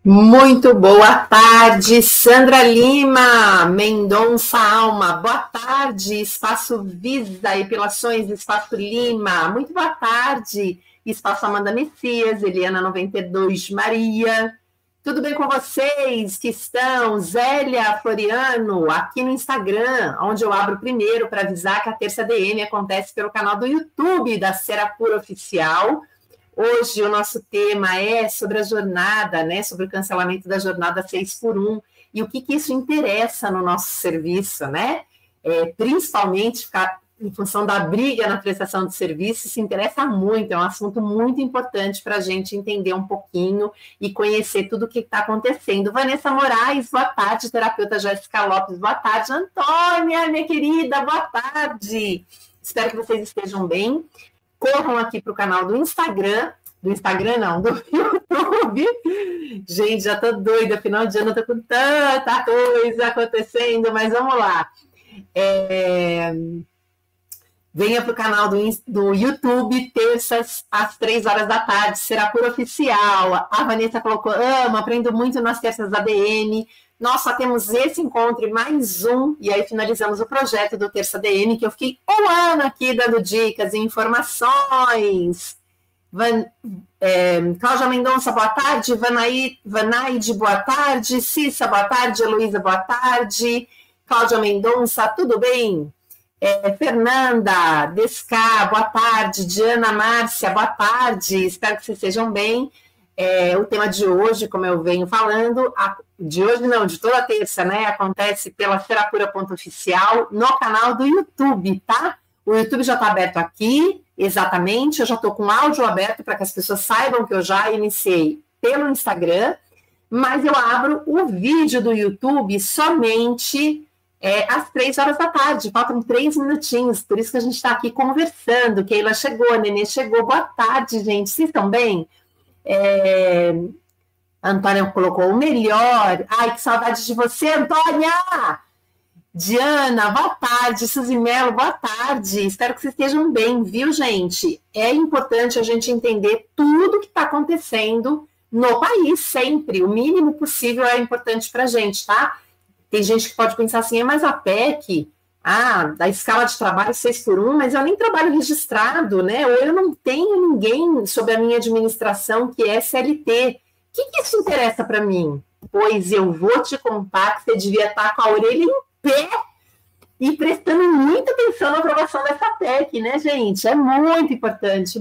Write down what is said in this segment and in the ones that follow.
Muito boa tarde, Sandra Lima, Mendonça Alma. Boa tarde, Espaço Visa, Epilações, Espaço Lima. Muito boa tarde, Espaço Amanda Messias, Eliana 92 Maria. Tudo bem com vocês que estão? Zélia Floriano, aqui no Instagram, onde eu abro primeiro para avisar que a Terça DM acontece pelo canal do YouTube da Serapura Oficial. Hoje o nosso tema é sobre a jornada, né? Sobre o cancelamento da jornada 6x1 e o que isso interessa no nosso serviço, né? Principalmente em função da briga na prestação de serviço, se interessa muito, é um assunto muito importante para a gente entender um pouquinho e conhecer tudo o que está acontecendo. Vanessa Moraes, boa tarde, terapeuta Jéssica Lopes, boa tarde, Antônia, minha querida, boa tarde. Espero que vocês estejam bem. Corram aqui para o canal do Instagram não, do YouTube. Gente, já tô doida, final de ano eu tô com tanta coisa acontecendo, mas vamos lá. Venha para o canal do YouTube, terças, às 3 horas da tarde, Serapura Oficial. A Vanessa colocou, aprendo muito nas terças ADM. Nós só temos esse encontro e mais um, e aí finalizamos o projeto do Terça DM, que eu fiquei um ano aqui dando dicas e informações. Cláudia Mendonça, boa tarde. Vanaide, boa tarde. Cissa, boa tarde. Heloísa, boa tarde. Cláudia Mendonça, tudo bem? Fernanda, Descar, boa tarde. Diana Márcia, boa tarde. Espero que vocês estejam bem. O tema de hoje, como eu venho falando, de hoje não, de toda terça, né? Acontece pela Serapura.oficial no canal do YouTube, tá? O YouTube já está aberto aqui, exatamente. Eu já estou com o áudio aberto para que as pessoas saibam que eu já iniciei pelo Instagram, mas eu abro o vídeo do YouTube somente às 3 horas da tarde. Faltam 3 minutinhos, por isso que a gente está aqui conversando. Keila chegou, Nenê chegou. Boa tarde, gente. Vocês estão bem? Antônia colocou o melhor. Ai, que saudade de você, Antônia! Diana, boa tarde. Suzy Mello, boa tarde. Espero que vocês estejam bem, viu, gente? É importante a gente entender tudo que está acontecendo no país, sempre. O mínimo possível é importante para a gente, tá? Tem gente que pode pensar assim, mas a PEC, da escala de trabalho 6x1, mas eu nem trabalho registrado, né? Ou eu não tenho ninguém sob a minha administração que é CLT. O que isso interessa para mim? Pois eu vou te contar que você devia estar com a orelha em pé e prestando muita atenção na aprovação dessa PEC, né, gente? É muito importante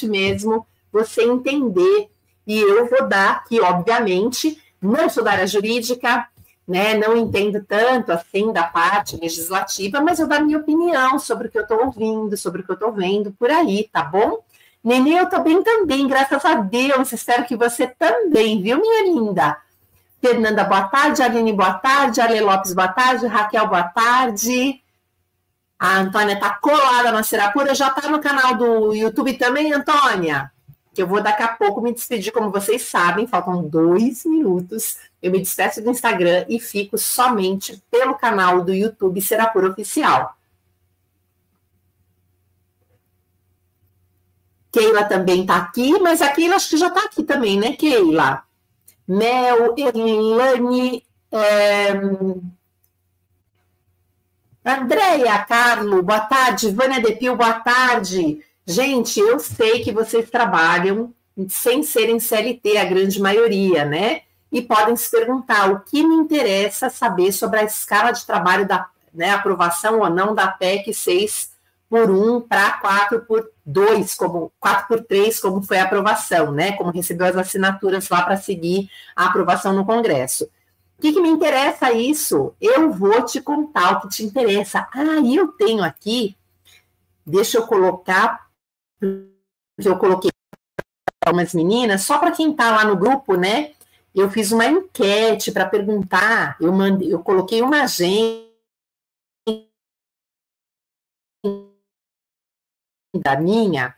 mesmo você entender. E eu vou dar aqui, obviamente, não sou da área jurídica, né, não entendo tanto assim da parte legislativa, mas eu dou a minha opinião sobre o que eu estou ouvindo, sobre o que eu estou vendo por aí, tá bom? Nenê, eu estou bem também, graças a Deus, espero que você também, viu, minha linda? Fernanda, boa tarde. Aline, boa tarde. Ale Lopes, boa tarde. Raquel, boa tarde. A Antônia está colada na Serapura. Já está no canal do YouTube também, Antônia? Que eu vou daqui a pouco me despedir, como vocês sabem, faltam 2 minutos. Eu me despeço do Instagram e fico somente pelo canal do YouTube Serapura Oficial. Keila também está aqui, mas a Keila acho que já está aqui também, né, Keila? Mel, Erlane, Andréia, Carlo, boa tarde. Vânia Depil, boa tarde. Gente, eu sei que vocês trabalham sem serem CLT, a grande maioria, né? E podem se perguntar, o que me interessa saber sobre a escala de trabalho da aprovação ou não da PEC 6x1 para 4x2, como 4x3, como foi a aprovação, né? Como recebeu as assinaturas lá para seguir a aprovação no Congresso. O que me interessa isso? Eu vou te contar o que te interessa. E eu tenho aqui, deixa eu colocar, eu coloquei umas meninas, só para quem está lá no grupo, né? Eu fiz uma enquete para perguntar, eu coloquei uma agenda da minha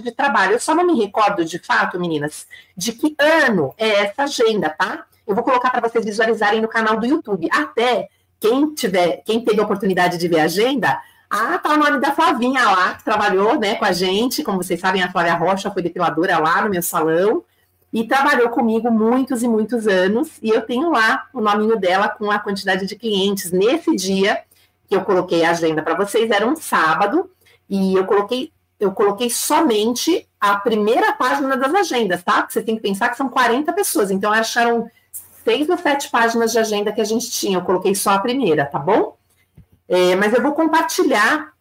de trabalho. Eu só não me recordo de fato, meninas, de que ano é essa agenda, tá? Eu vou colocar para vocês visualizarem no canal do YouTube. Até quem teve a oportunidade de ver a agenda, tá o nome da Flavinha lá, que trabalhou, né, com a gente. Como vocês sabem, a Flávia Rocha foi depiladora lá no meu salão. e trabalhou comigo muitos e muitos anos, e eu tenho lá o nominho dela com a quantidade de clientes. Nesse dia que eu coloquei a agenda para vocês, era um sábado, e eu coloquei somente a primeira página das agendas, tá? Você tem que pensar que são 40 pessoas, então acharam 6 ou 7 páginas de agenda que a gente tinha, eu coloquei só a primeira, tá bom? Mas eu vou compartilhar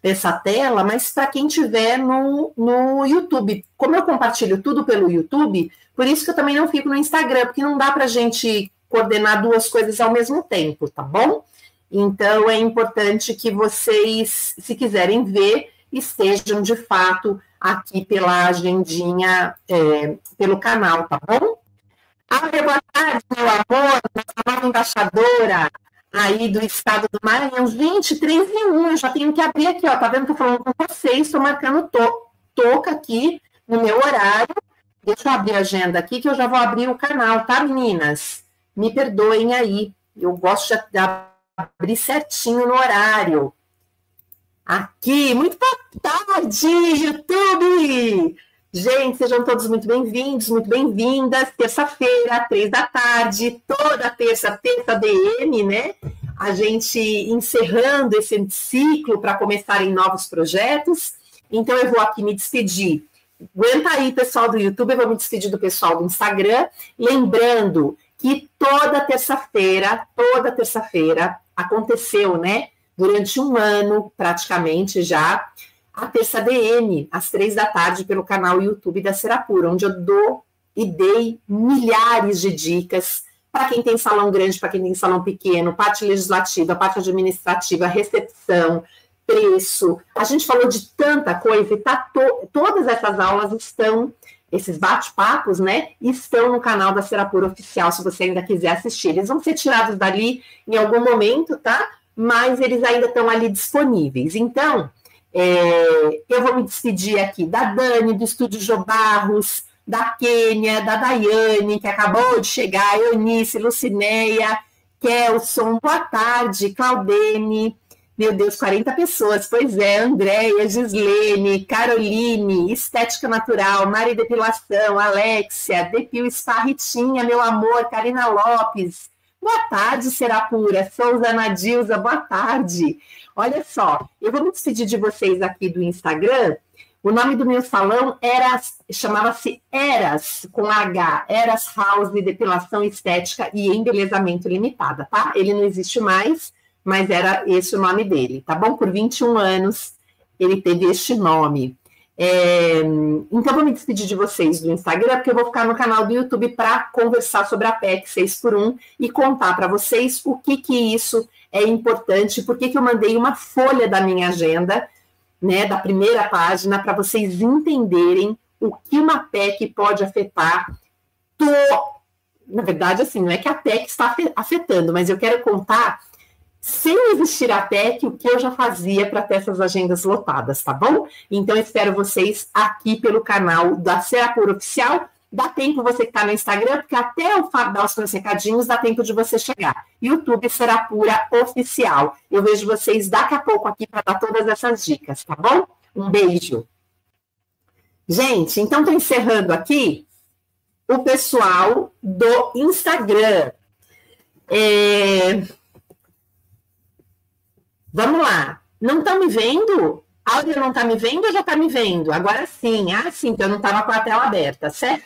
essa tela, mas para quem tiver no YouTube. Como eu compartilho tudo pelo YouTube, por isso que eu também não fico no Instagram, porque não dá para a gente coordenar 2 coisas ao mesmo tempo, tá bom? Então, é importante que vocês, se quiserem ver, estejam de fato aqui pela agendinha, pelo canal, tá bom? Boa tarde, meu amor, nossa nova embaixadora aí do estado do Maranhão, 23h01, eu já tenho que abrir aqui, ó, tá vendo que eu tô falando com vocês, estou marcando toca aqui no meu horário, deixa eu abrir a agenda aqui, que eu já vou abrir o canal, tá, meninas? Me perdoem aí, eu gosto de abrir certinho no horário. Aqui, muito boa tarde, YouTube! Gente, sejam todos muito bem-vindos, muito bem-vindas. Terça-feira, 3 da tarde, toda terça DM, né? A gente encerrando esse ciclo para começarem novos projetos. Então, eu vou aqui me despedir. Aguenta aí, pessoal do YouTube, eu vou me despedir do pessoal do Instagram. Lembrando que toda terça-feira aconteceu, né? Durante um ano, praticamente já, a terça DM, às 3 da tarde, pelo canal YouTube da Serapura, onde eu dou e dei milhares de dicas para quem tem salão grande, para quem tem salão pequeno, parte legislativa, parte administrativa, recepção, preço. A gente falou de tanta coisa e todas essas aulas estão, esses bate-papos, né, estão no canal da Serapura Oficial, se você ainda quiser assistir. Eles vão ser tirados dali em algum momento, tá? Mas eles ainda estão ali disponíveis. Então, eu vou me despedir aqui da Dani, do Estúdio Jô Barros, da Kênia, da Daiane, que acabou de chegar, Eunice, Lucineia, Kelson, boa tarde, Claudene, meu Deus, 40 pessoas, pois é, Andréia, Gislene, Caroline, Estética Natural, Mari Depilação, Alexia, Depil Spa, Ritinha, meu amor, Karina Lopes, boa tarde, Serapura, Souza Nadilza, boa tarde. Olha só, eu vou me despedir de vocês aqui do Instagram. O nome do meu salão chamava-se Eras, com H, Eras House, Depilação Estética e Embelezamento Limitada, tá? Ele não existe mais, mas era esse o nome dele, tá bom? Por 21 anos ele teve este nome. Então, vou me despedir de vocês do Instagram, porque eu vou ficar no canal do YouTube para conversar sobre a PEC 6x1 e contar para vocês o que isso é importante, por que eu mandei uma folha da minha agenda, né, da primeira página, para vocês entenderem o que uma PEC pode afetar. Na verdade, assim, não é que a PEC está afetando, mas eu quero contar, sem existir a PEC, o que eu já fazia para ter essas agendas lotadas, tá bom? Então, eu espero vocês aqui pelo canal da Serapura Oficial. Dá tempo você que está no Instagram, porque até eu dar os meus recadinhos, dá tempo de você chegar. YouTube Serapura Oficial. Eu vejo vocês daqui a pouco aqui para dar todas essas dicas, tá bom? Um beijo. Gente, então estou encerrando aqui o pessoal do Instagram. Vamos lá. Não estão me vendo? A Áurea não está me vendo ou já está me vendo? Agora sim. Ah, sim, porque eu não estava com a tela aberta, certo?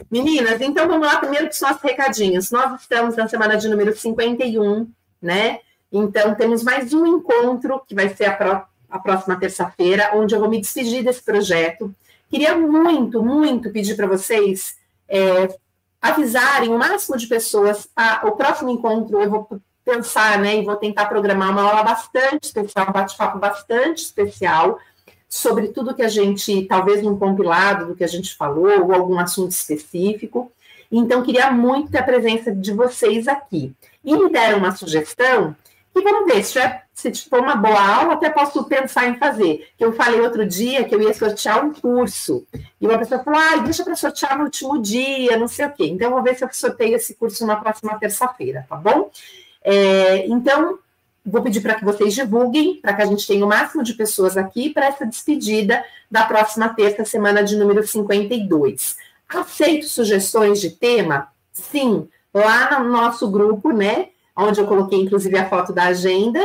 Meninas, então vamos lá primeiro com os nossos recadinhos. Nós estamos na semana de número 51, né? Então temos mais um encontro, que vai ser a próxima terça-feira, onde eu vou me despedir desse projeto. Queria muito, muito pedir para vocês avisarem o máximo de pessoas. O próximo encontro eu vou pensar, né, e vou tentar programar uma aula bastante especial, um bate-papo bastante especial, sobre tudo que a gente, talvez um compilado do que a gente falou, ou algum assunto específico. Então, queria muito ter a presença de vocês aqui. E me deram uma sugestão, que vamos ver, se for uma boa aula, até posso pensar em fazer. Eu falei outro dia que eu ia sortear um curso, e uma pessoa falou, deixa para sortear no último dia, não sei o quê. Então, eu vou ver se eu sorteio esse curso na próxima terça-feira, tá bom? Então, vou pedir para que vocês divulguem, para que a gente tenha o máximo de pessoas aqui para essa despedida da próxima terça, semana de número 52. Aceito sugestões de tema? Sim, lá no nosso grupo, né, onde eu coloquei inclusive a foto da agenda,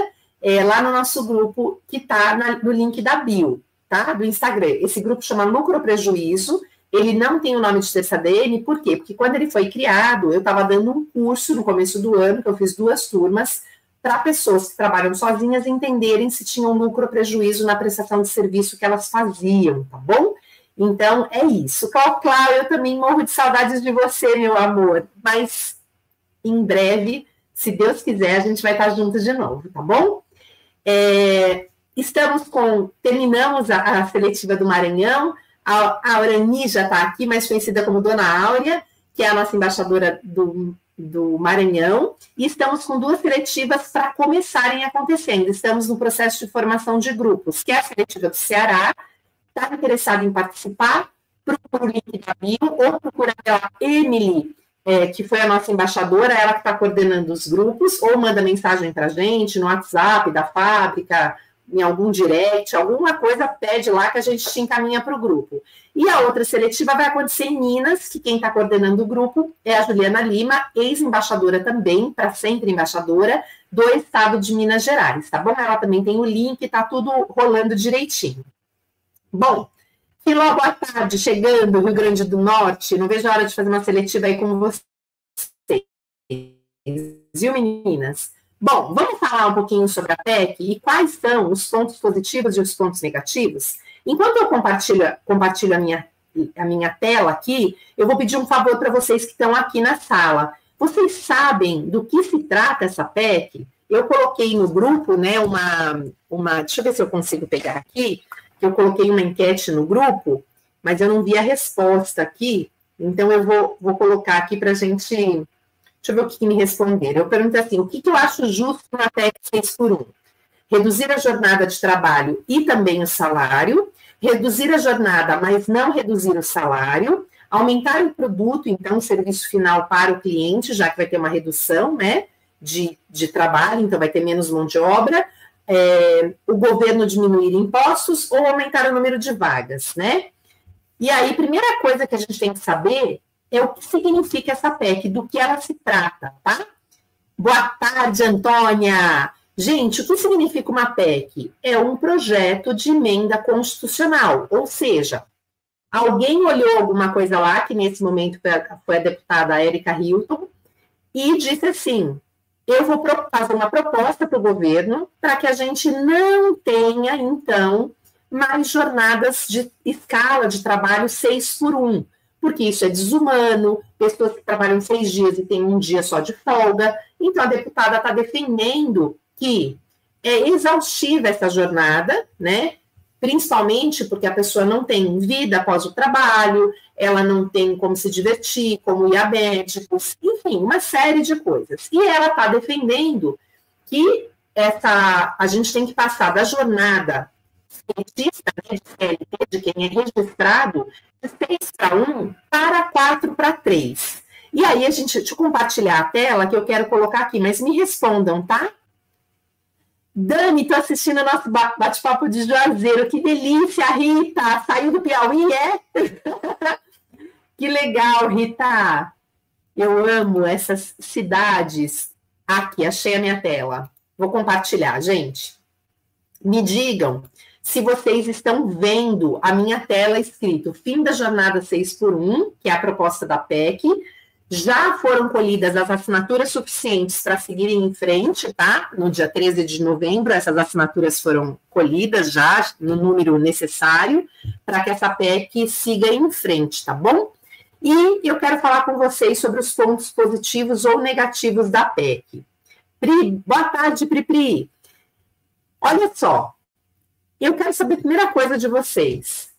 lá no nosso grupo que está no link da bio, tá, do Instagram. Esse grupo chama Lucro Prejuízo, ele não tem o nome de Terça DM, por quê? Porque quando ele foi criado, eu estava dando um curso no começo do ano, que eu fiz 2 turmas, para pessoas que trabalham sozinhas entenderem se tinham lucro ou prejuízo na prestação de serviço que elas faziam, tá bom? Então, é isso. Claro, eu também morro de saudades de você, meu amor, mas em breve, se Deus quiser, a gente vai estar juntos de novo, tá bom? Terminamos a seletiva do Maranhão, a Aurani já está aqui, mais conhecida como Dona Áurea, que é a nossa embaixadora do Maranhão, e estamos com 2 seletivas para começarem acontecendo. Estamos no processo de formação de grupos, que é a seletiva do Ceará. Está interessado em participar? Procura o link da bio, ou procura pela Emily, que foi a nossa embaixadora, ela que está coordenando os grupos, ou manda mensagem para a gente no WhatsApp da fábrica, em algum direct, alguma coisa pede lá que a gente te encaminha para o grupo. E a outra seletiva vai acontecer em Minas, que quem está coordenando o grupo é a Juliana Lima, ex-embaixadora também, para sempre embaixadora, do estado de Minas Gerais, tá bom? Ela também tem o link, está tudo rolando direitinho. Bom, Filó, boa tarde, chegando, Rio Grande do Norte, não vejo a hora de fazer uma seletiva aí com vocês, viu, meninas? Bom, vamos falar um pouquinho sobre a PEC e quais são os pontos positivos e os pontos negativos? Enquanto eu compartilho a minha tela aqui, eu vou pedir um favor para vocês que estão aqui na sala. Vocês sabem do que se trata essa PEC? Eu coloquei no grupo, né, deixa eu ver se eu consigo pegar aqui, eu coloquei uma enquete no grupo, mas eu não vi a resposta aqui, então eu vou colocar aqui para a gente... Deixa eu ver o que me responderam. Eu perguntei assim, o que eu acho justo na PEC 6x1? Reduzir a jornada de trabalho e também o salário, reduzir a jornada, mas não reduzir o salário, aumentar o produto, então, o serviço final para o cliente, já que vai ter uma redução, né, de trabalho, então vai ter menos mão de obra, o governo diminuir impostos ou aumentar o número de vagas, né? E aí, primeira coisa que a gente tem que saber é o que significa essa PEC, do que ela se trata, tá? Boa tarde, Antônia! Gente, o que significa uma PEC? É um projeto de emenda constitucional, ou seja, alguém olhou alguma coisa lá, que nesse momento foi a deputada Érica Hilton, e disse assim, eu vou fazer uma proposta para o governo para que a gente não tenha, então, mais jornadas de escala de trabalho 6x1, porque isso é desumano, pessoas que trabalham 6 dias e têm um dia só de folga. Então, a deputada está defendendo que é exaustiva essa jornada, né? Principalmente porque a pessoa não tem vida após o trabalho, ela não tem como se divertir, como ir a médicos, enfim, uma série de coisas. E ela está defendendo que a gente tem que passar da jornada cientista, né, de CLT, de quem é registrado, de 6x1 para 4x3. E aí, deixa eu compartilhar a tela que eu quero colocar aqui, mas me respondam, tá? Dani, tô assistindo o nosso bate-papo de Juazeiro, que delícia, Rita, saiu do Piauí, é? Que legal, Rita, eu amo essas cidades. Aqui, achei a minha tela, vou compartilhar, gente. Me digam se vocês estão vendo a minha tela escrito fim da jornada 6x1, que é a proposta da PEC, já foram colhidas as assinaturas suficientes para seguirem em frente, tá? No dia 13 de novembro, essas assinaturas foram colhidas já no número necessário para que essa PEC siga em frente, tá bom? E eu quero falar com vocês sobre os pontos positivos ou negativos da PEC. Pri, boa tarde, Pri. Olha só, eu quero saber a primeira coisa de vocês.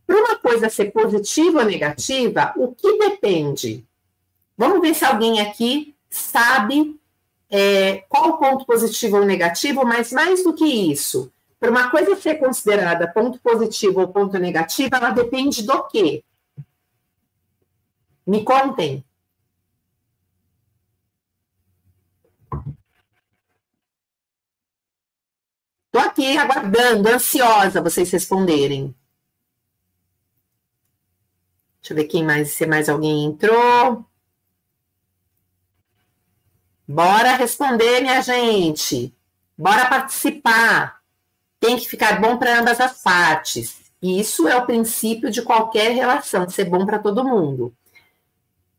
Para uma coisa ser positiva ou negativa, o que depende? Vamos ver se alguém aqui sabe qual o ponto positivo ou negativo, mas mais do que isso, para uma coisa ser considerada ponto positivo ou ponto negativo, ela depende do quê? Me contem. Estou aqui aguardando, ansiosa vocês responderem. Deixa eu ver quem mais, se mais alguém entrou. Bora responder, minha gente. Bora participar. Tem que ficar bom para ambas as partes. E isso é o princípio de qualquer relação, ser bom para todo mundo.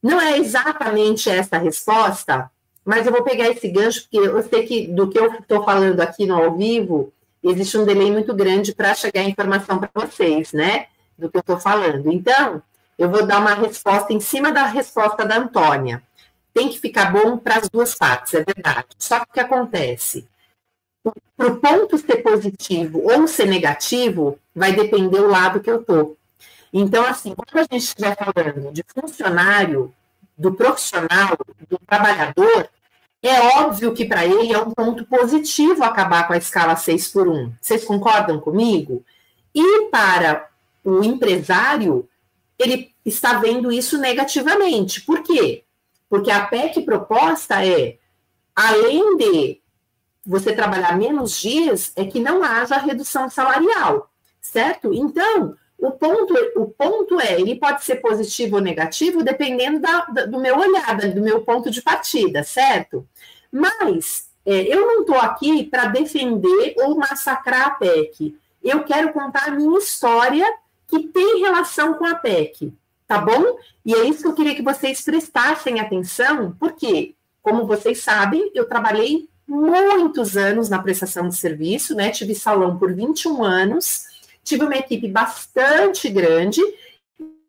Não é exatamente essa a resposta, mas eu vou pegar esse gancho, porque eu sei que do que eu estou falando aqui no ao vivo, existe um delay muito grande para chegar a informação para vocês, né? Do que eu estou falando. Então, eu vou dar uma resposta em cima da resposta da Antônia. Tem que ficar bom para as duas partes, é verdade. Só que o que acontece? Para o ponto ser positivo ou ser negativo, vai depender do lado que eu estou. Então, assim, quando a gente estiver falando de funcionário, do profissional, do trabalhador, é óbvio que para ele é um ponto positivo acabar com a escala 6x1. Vocês concordam comigo? E para o empresário, ele está vendo isso negativamente. Por quê? Porque a PEC proposta é, além de você trabalhar menos dias, é que não haja redução salarial, certo? Então, o ponto é, ele pode ser positivo ou negativo, dependendo do meu olhar, do meu ponto de partida, certo? Mas eu não estou aqui para defender ou massacrar a PEC. Eu quero contar a minha história que tem relação com a PEC, tá bom? E é isso que eu queria que vocês prestassem atenção, porque, como vocês sabem, eu trabalhei muitos anos na prestação de serviço, né? Tive salão por 21 anos, tive uma equipe bastante grande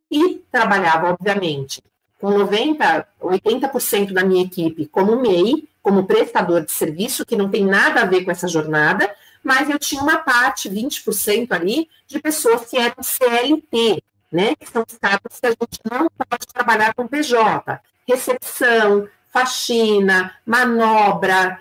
e trabalhava, obviamente, com 80% da minha equipe como MEI, como prestador de serviço, que não tem nada a ver com essa jornada, mas eu tinha uma parte, 20% ali, de pessoas que eram CLT, né? Que são os cargos que a gente não pode trabalhar com PJ. Recepção, faxina, manobra,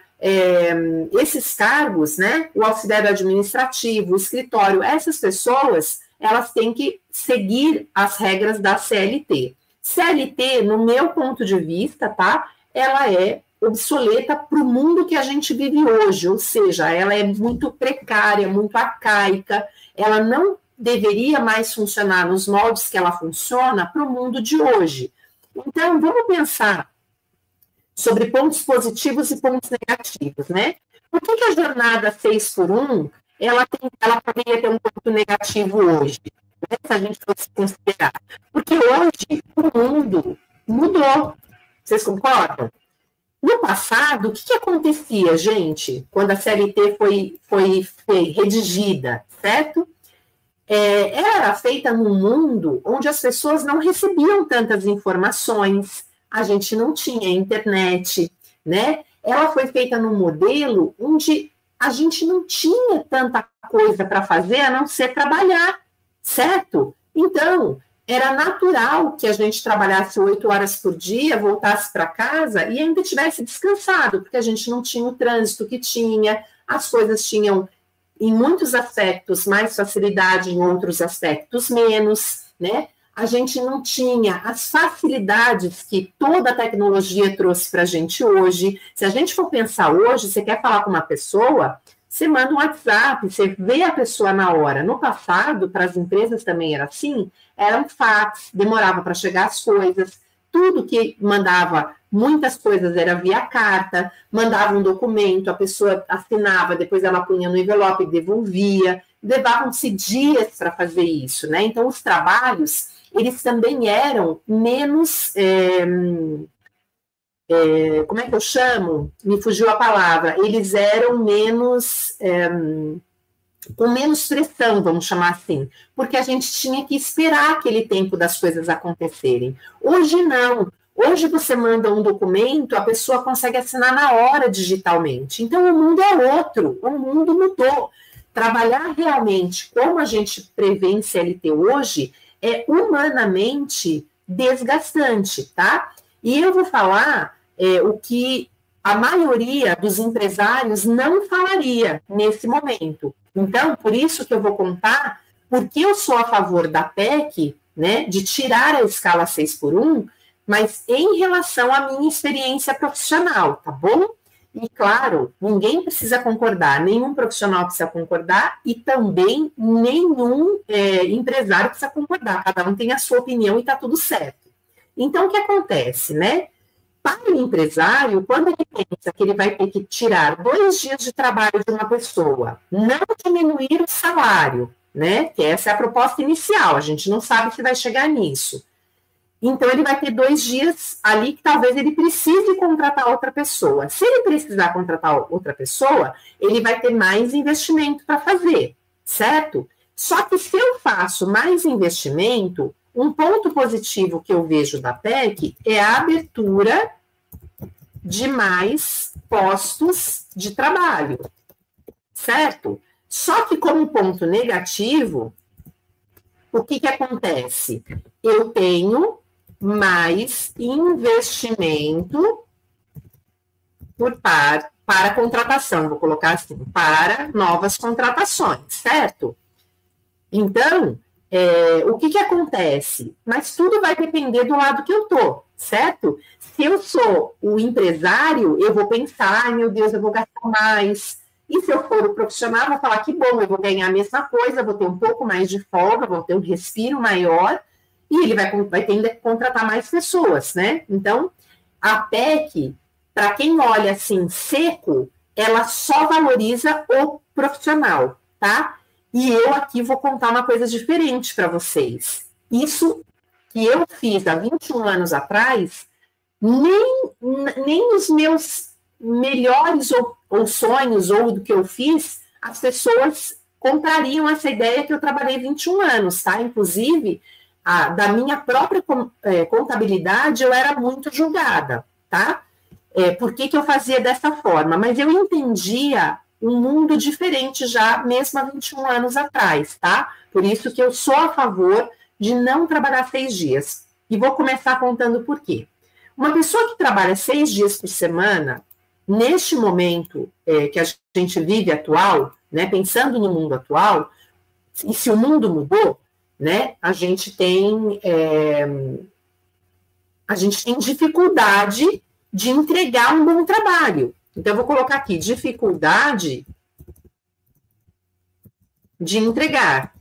esses cargos, né? O auxiliar administrativo, o escritório, essas pessoas, elas têm que seguir as regras da CLT. CLT, no meu ponto de vista, tá? Ela é obsoleta para o mundo que a gente vive hoje, ou seja, ela é muito precária, muito arcaica, ela não deveria mais funcionar nos moldes que ela funciona para o mundo de hoje. Então, vamos pensar sobre pontos positivos e pontos negativos, né? Por que a jornada 6x1, ela poderia ter um ponto negativo hoje, né, se a gente fosse considerar? Porque hoje o mundo mudou. Vocês concordam? No passado, o que acontecia, gente, quando a CLT foi redigida, certo? Ela era feita num mundo onde as pessoas não recebiam tantas informações, a gente não tinha internet, né? Ela foi feita num modelo onde a gente não tinha tanta coisa para fazer a não ser trabalhar, certo? Então, era natural que a gente trabalhasse 8 horas por dia, voltasse para casa e ainda tivesse descansado, porque a gente não tinha o trânsito que tinha, as coisas tinham, em muitos aspectos, mais facilidade, em outros aspectos, menos, né? A gente não tinha as facilidades que toda a tecnologia trouxe para a gente hoje. Se a gente for pensar hoje, você quer falar com uma pessoa, você manda um WhatsApp, você vê a pessoa na hora. No passado, para as empresas também era assim, era um fax, demorava para chegar as coisas, tudo que mandava, muitas coisas era via carta, mandava um documento, a pessoa assinava, depois ela punha no envelope e devolvia, levavam-se dias para fazer isso, né? Então, os trabalhos, eles também eram menos... como é que eu chamo? Me fugiu a palavra. Eles eram menos... com menos pressão, vamos chamar assim, porque a gente tinha que esperar aquele tempo das coisas acontecerem. Hoje não. Hoje você manda um documento, a pessoa consegue assinar na hora digitalmente. Então o mundo é outro, o mundo mudou. Trabalhar realmente como a gente prevê em CLT hoje é humanamente desgastante, tá? E eu vou falar o que a maioria dos empresários não falaria nesse momento. Então, por isso que eu vou contar porque eu sou a favor da PEC, né, de tirar a escala 6x1, mas em relação à minha experiência profissional, tá bom? E, claro, ninguém precisa concordar, nenhum profissional precisa concordar e também nenhum empresário precisa concordar. Cada um tem a sua opinião e está tudo certo. Então, o que acontece, né? Para o empresário, quando ele pensa que ele vai ter que tirar 2 dias de trabalho de uma pessoa, não diminuir o salário, né? Que essa é a proposta inicial, a gente não sabe se vai chegar nisso. Então, ele vai ter 2 dias ali que talvez ele precise contratar outra pessoa. Se ele precisar contratar outra pessoa, ele vai ter mais investimento para fazer, certo? Só que se eu faço mais investimento, um ponto positivo que eu vejo da PEC é a abertura de mais postos de trabalho, certo? Só que como ponto negativo, o que acontece? Eu tenho mais investimento para contratação, vou colocar assim, para novas contratações, certo? Então, o que acontece? Mas tudo vai depender do lado que eu tô, certo? Se eu sou o empresário, eu vou pensar, ai meu Deus, eu vou gastar mais. E se eu for o profissional, eu vou falar que bom, eu vou ganhar a mesma coisa, vou ter um pouco mais de folga, vou ter um respiro maior, e ele vai ter que contratar mais pessoas, né? Então, a PEC, para quem olha assim seco, ela só valoriza o profissional, tá? E eu aqui vou contar uma coisa diferente para vocês. Isso que eu fiz há 21 anos atrás, nem os meus melhores ou sonhos ou do que eu fiz, as pessoas comprariam essa ideia que eu trabalhei 21 anos, tá? Inclusive, da minha própria contabilidade, eu era muito julgada, tá? Por que eu fazia dessa forma? Mas eu entendia um mundo diferente já, mesmo há 21 anos atrás, tá? Por isso que eu sou a favor de não trabalhar 6 dias. E vou começar contando por quê. Uma pessoa que trabalha 6 dias por semana, neste momento que a gente vive atual, né, pensando no mundo atual, e se o mundo mudou, né, a gente tem dificuldade de entregar um bom trabalho. Então, eu vou colocar aqui, dificuldade de entregar.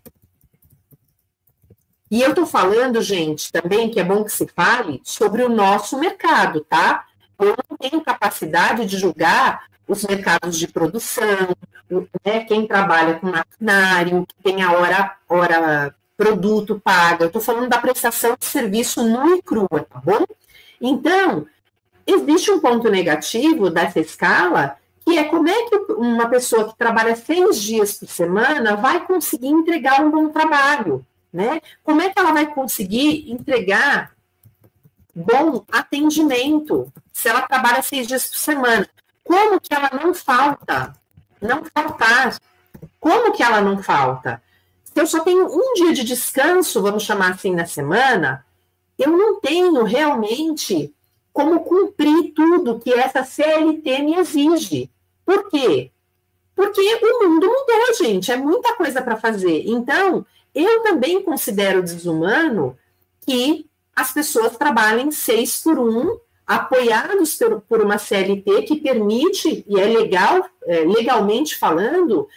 E eu estou falando, gente, também, que é bom que se fale, sobre o nosso mercado, tá? Eu não tenho capacidade de julgar os mercados de produção, né, quem trabalha com maquinário, que tem a hora produto paga. Eu estou falando da prestação de serviço nua e crua, tá bom? Então, existe um ponto negativo dessa escala, que é como é que uma pessoa que trabalha 6 dias por semana vai conseguir entregar um bom trabalho, né? Como é que ela vai conseguir entregar bom atendimento se ela trabalha 6 dias por semana? Como que ela não falta? Não faltar. Como que ela não falta? Se eu só tenho um dia de descanso, vamos chamar assim, na semana, eu não tenho realmente como cumprir tudo que essa CLT me exige. Por quê? Porque o mundo mudou, gente, é muita coisa para fazer. Então, eu também considero desumano que as pessoas trabalhem 6 por 1, apoiados por uma CLT que permite, e é legal, legalmente falando,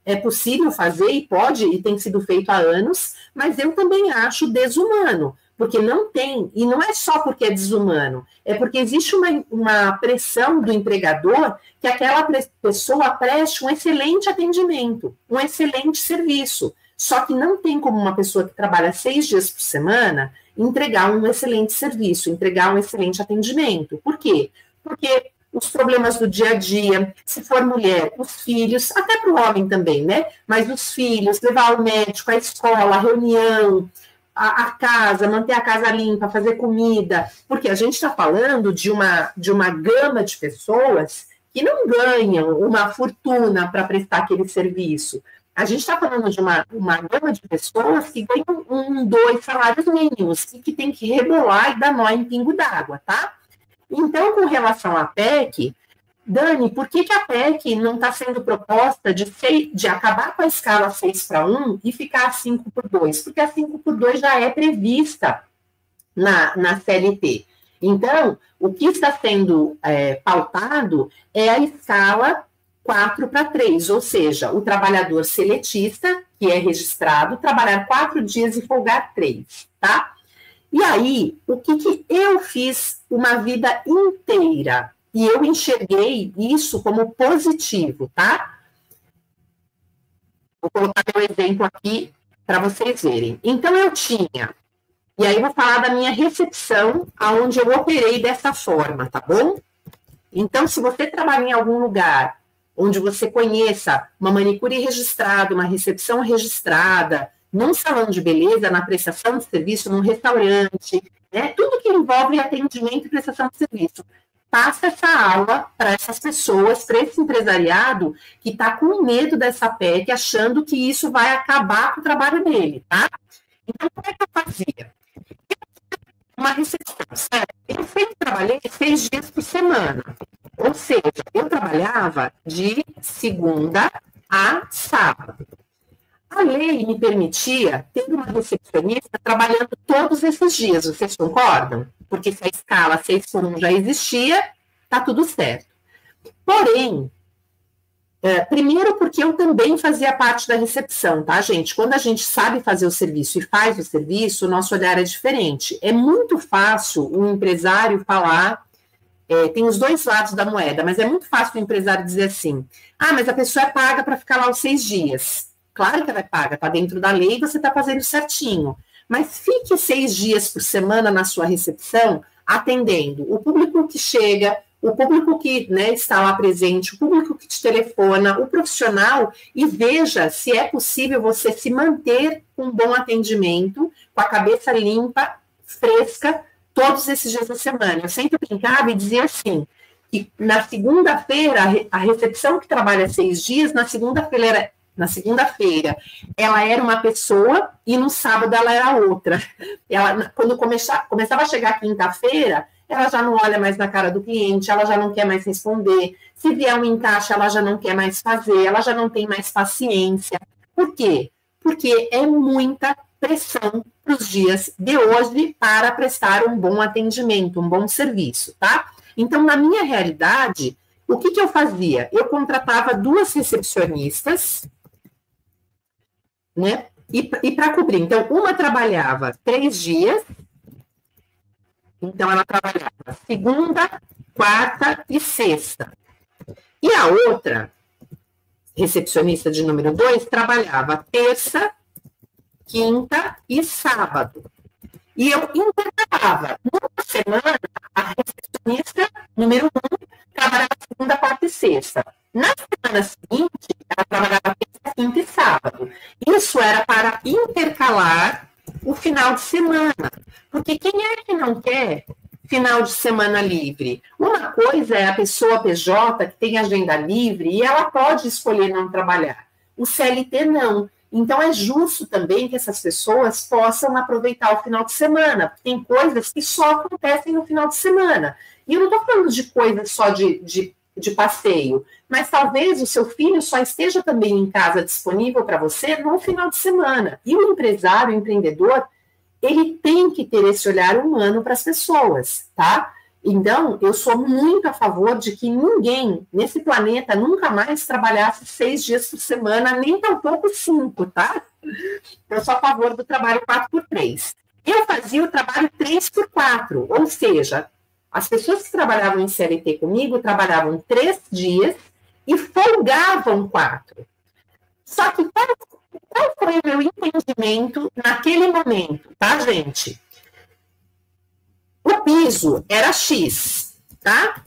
é possível fazer e pode, e tem sido feito há anos, mas eu também acho desumano, porque não tem, e não é só porque é desumano, é porque existe uma pressão do empregador que aquela pessoa preste um excelente atendimento, um excelente serviço, só que não tem como uma pessoa que trabalha 6 dias por semana entregar um excelente serviço, entregar um excelente atendimento. Por quê? Porque os problemas do dia a dia, se for mulher, os filhos, até para o homem também, né? Mas os filhos, levar o médico, a escola, a reunião, a casa, manter a casa limpa, fazer comida, porque a gente está falando de uma gama de pessoas que não ganham uma fortuna para prestar aquele serviço. A gente está falando de uma gama de pessoas que ganham 2 salários mínimos e que tem que rebolar e dar nó em pingo d'água, tá? Então, com relação à PEC, Dani, por que a PEC não está sendo proposta de acabar com a escala 6 para 1 e ficar a 5 por 2? Porque a 5 por 2 já é prevista na CLT. Então, o que está sendo pautado é a escala 4-3, ou seja, o trabalhador seletista, que é registrado, trabalhar 4 dias e folgar 3, tá? E aí, o que eu fiz uma vida inteira? E eu enxerguei isso como positivo, tá? Vou colocar meu exemplo aqui para vocês verem. Então, eu tinha, e aí eu vou falar da minha recepção, aonde eu operei dessa forma, tá bom? Então, se você trabalha em algum lugar onde você conheça uma manicure registrada, uma recepção registrada, num salão de beleza, na prestação de serviço, num restaurante, né? Tudo que envolve atendimento e prestação de serviço. Passa essa aula para essas pessoas, para esse empresariado que está com medo dessa PEC, achando que isso vai acabar com o trabalho dele, tá? Então, como é que eu fazia? Uma recepção, certo? Eu sempre trabalhei 6 dias por semana. Ou seja, eu trabalhava de segunda a sábado. A lei me permitia ter uma recepcionista trabalhando todos esses dias, vocês concordam? Porque se a escala 6x1 já existia, tá tudo certo. Porém, primeiro porque eu também fazia parte da recepção, tá, gente? Quando a gente sabe fazer o serviço e faz o serviço, o nosso olhar é diferente. É muito fácil um empresário falar, tem os dois lados da moeda, mas é muito fácil o empresário dizer assim, mas a pessoa é paga para ficar lá os 6 dias. Claro que ela é paga, está dentro da lei e você está fazendo certinho. Mas fique 6 dias por semana na sua recepção, atendendo o público que chega, o público que, né, está lá presente, o público que te telefona, o profissional, e veja se é possível você se manter com um bom atendimento, com a cabeça limpa, fresca, todos esses dias da semana. Eu sempre brincava e dizia assim, que na segunda-feira, a recepção que trabalha 6 dias, na segunda-feira ela era uma pessoa e no sábado ela era outra. Ela, quando começava a chegar a quinta-feira, ela já não olha mais na cara do cliente, ela já não quer mais responder. Se vier um encaixe, ela já não quer mais fazer, ela já não tem mais paciência. Por quê? Porque é muita pressão para os dias de hoje para prestar um bom atendimento, um bom serviço, tá? Então, na minha realidade, o que eu fazia? Eu contratava 2 recepcionistas, né? E para cobrir. Então, uma trabalhava 3 dias, então ela trabalhava segunda, quarta e sexta. E a outra, recepcionista de número 2, trabalhava terça, quinta e sábado. E eu intercalava. Numa semana, a recepcionista número 1 trabalhava segunda, quarta e sexta. Na semana seguinte, ela trabalhava terça, quinta e sábado. Isso era para intercalar o final de semana. Porque quem é que não quer final de semana livre? Uma coisa é a pessoa PJ que tem agenda livre e ela pode escolher não trabalhar. O CLT não. Então, é justo também que essas pessoas possam aproveitar o final de semana, porque tem coisas que só acontecem no final de semana. E eu não estou falando de coisas só de passeio, mas talvez o seu filho só esteja também em casa disponível para você no final de semana. E o empresário, o empreendedor, ele tem que ter esse olhar humano para as pessoas, tá? Então, eu sou muito a favor de que ninguém nesse planeta nunca mais trabalhasse 6 dias por semana, nem tampouco 5, tá? Eu sou a favor do trabalho 4x3. Eu fazia o trabalho 3x4, ou seja, as pessoas que trabalhavam em CLT comigo trabalhavam 3 dias e folgavam 4. Só que qual foi o meu entendimento naquele momento, tá, gente? O piso era X, tá?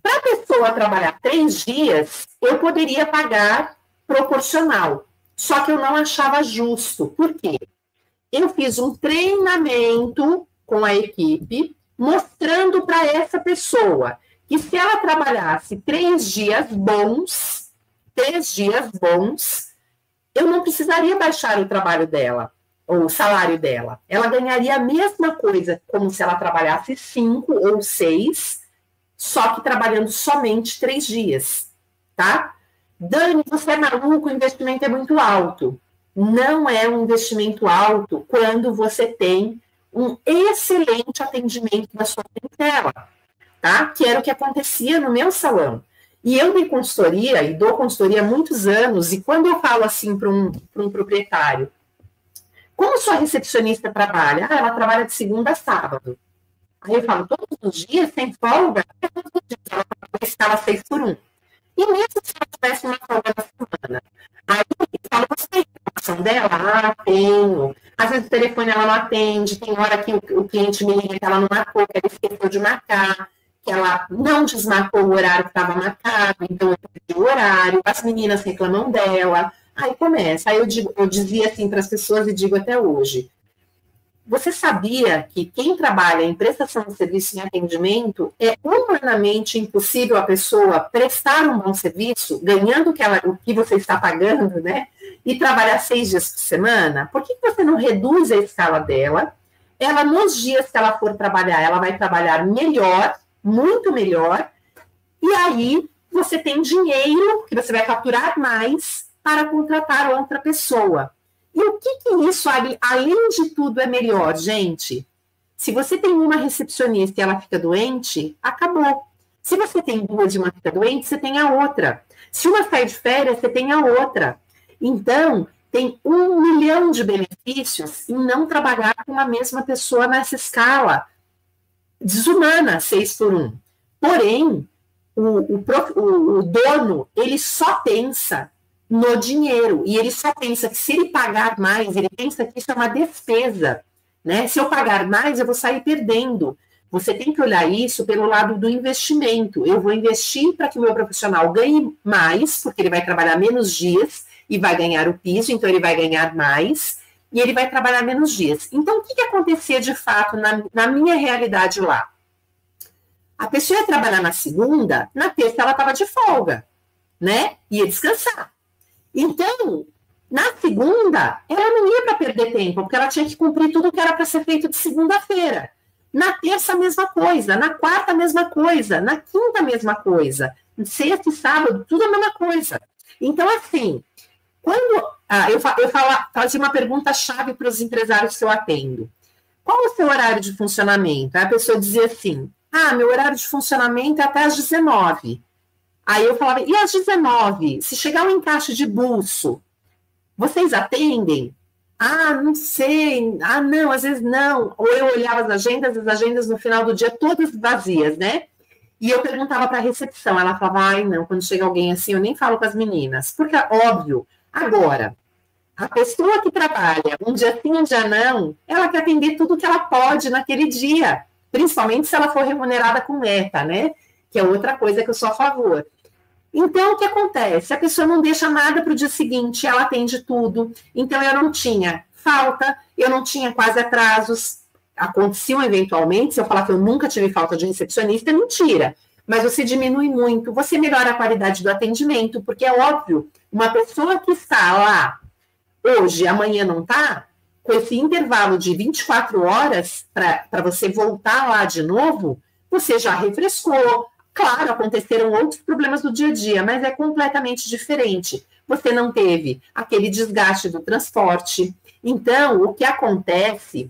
Para a pessoa trabalhar 3 dias, eu poderia pagar proporcional. Só que eu não achava justo. Por quê? Eu fiz um treinamento com a equipe, mostrando para essa pessoa que se ela trabalhasse 3 dias bons, eu não precisaria baixar o trabalho dela, ou o salário dela. Ela ganharia a mesma coisa como se ela trabalhasse 5 ou 6, só que trabalhando somente 3 dias, tá? Dani, você é maluco, o investimento é muito alto. Não é um investimento alto quando você tem um excelente atendimento da sua dela, tá? Que era o que acontecia no meu salão. E eu dei consultoria, e dou consultoria há muitos anos, e quando eu falo assim para um proprietário, como sua recepcionista trabalha? Ah, ela trabalha de segunda a sábado. Aí eu falo, todos os dias, sem folga? Todos os dias, ela escala 6 por 1. E mesmo se ela tivesse uma folga na semana, aí eu falo, você tem informação dela? Ah, tenho. Às vezes o telefone ela não atende, tem hora que o cliente me liga que ela não marcou, que ela esqueceu de marcar, que ela não desmarcou o horário que estava marcado, então eu perdi o horário, as meninas reclamam dela. Aí começa. Aí eu dizia assim para as pessoas e digo até hoje, você sabia que quem trabalha em prestação de serviço em atendimento é humanamente impossível a pessoa prestar um bom serviço, ganhando o que você está pagando, né? E trabalhar 6 dias por semana? Por que você não reduz a escala dela? Ela, nos dias que ela for trabalhar, ela vai trabalhar melhor, muito melhor, e aí você tem dinheiro, que você vai faturar mais, para contratar outra pessoa. E o que isso, além de tudo, é melhor, gente? Se você tem uma recepcionista e ela fica doente, acabou. Se você tem 2 e uma fica doente, você tem a outra. Se uma sai de férias, você tem a outra. Então, tem 1 milhão de benefícios em não trabalhar com a mesma pessoa nessa escala desumana, 6 por 1. Porém, o dono, ele só pensa no dinheiro, e ele só pensa que se ele pagar mais, ele pensa que isso é uma despesa, né? Se eu pagar mais, eu vou sair perdendo. Você tem que olhar isso pelo lado do investimento. Eu vou investir para que o meu profissional ganhe mais, porque ele vai trabalhar menos dias e vai ganhar o piso, então ele vai ganhar mais, e ele vai trabalhar menos dias. Então, o que acontecia de fato na minha realidade lá? A pessoa ia trabalhar na segunda, na terça ela estava de folga, né? Ia descansar. Então, na segunda, ela não ia para perder tempo, porque ela tinha que cumprir tudo que era para ser feito de segunda-feira. Na terça, a mesma coisa. Na quarta, a mesma coisa. Na quinta, a mesma coisa. Sexta e sábado, tudo a mesma coisa. Então, assim, quando eu fazia uma pergunta-chave para os empresários que eu atendo. Qual é o seu horário de funcionamento? Aí a pessoa dizia assim, meu horário de funcionamento é até às 19. Aí eu falava, e às 19? Se chegar um encaixe de bolso, vocês atendem? Não sei. Não, às vezes não. Ou eu olhava as agendas no final do dia todas vazias, né? E eu perguntava para a recepção, ela falava, não, quando chega alguém assim, eu nem falo com as meninas. Porque, óbvio, agora, a pessoa que trabalha um dia sim, um dia não, ela quer atender tudo que ela pode naquele dia. Principalmente se ela for remunerada com meta, né? Que é outra coisa que eu sou a favor. Então, o que acontece? A pessoa não deixa nada para o dia seguinte, ela atende tudo. Então, eu não tinha falta, eu não tinha quase atrasos. Aconteciam eventualmente, se eu falar que eu nunca tive falta de recepcionista, é mentira. Mas você diminui muito, você melhora a qualidade do atendimento, porque é óbvio, uma pessoa que está lá hoje, amanhã não está, com esse intervalo de 24 horas para você voltar lá de novo, você já refrescou. Claro, aconteceram outros problemas do dia a dia, mas é completamente diferente. Você não teve aquele desgaste do transporte. Então, o que acontece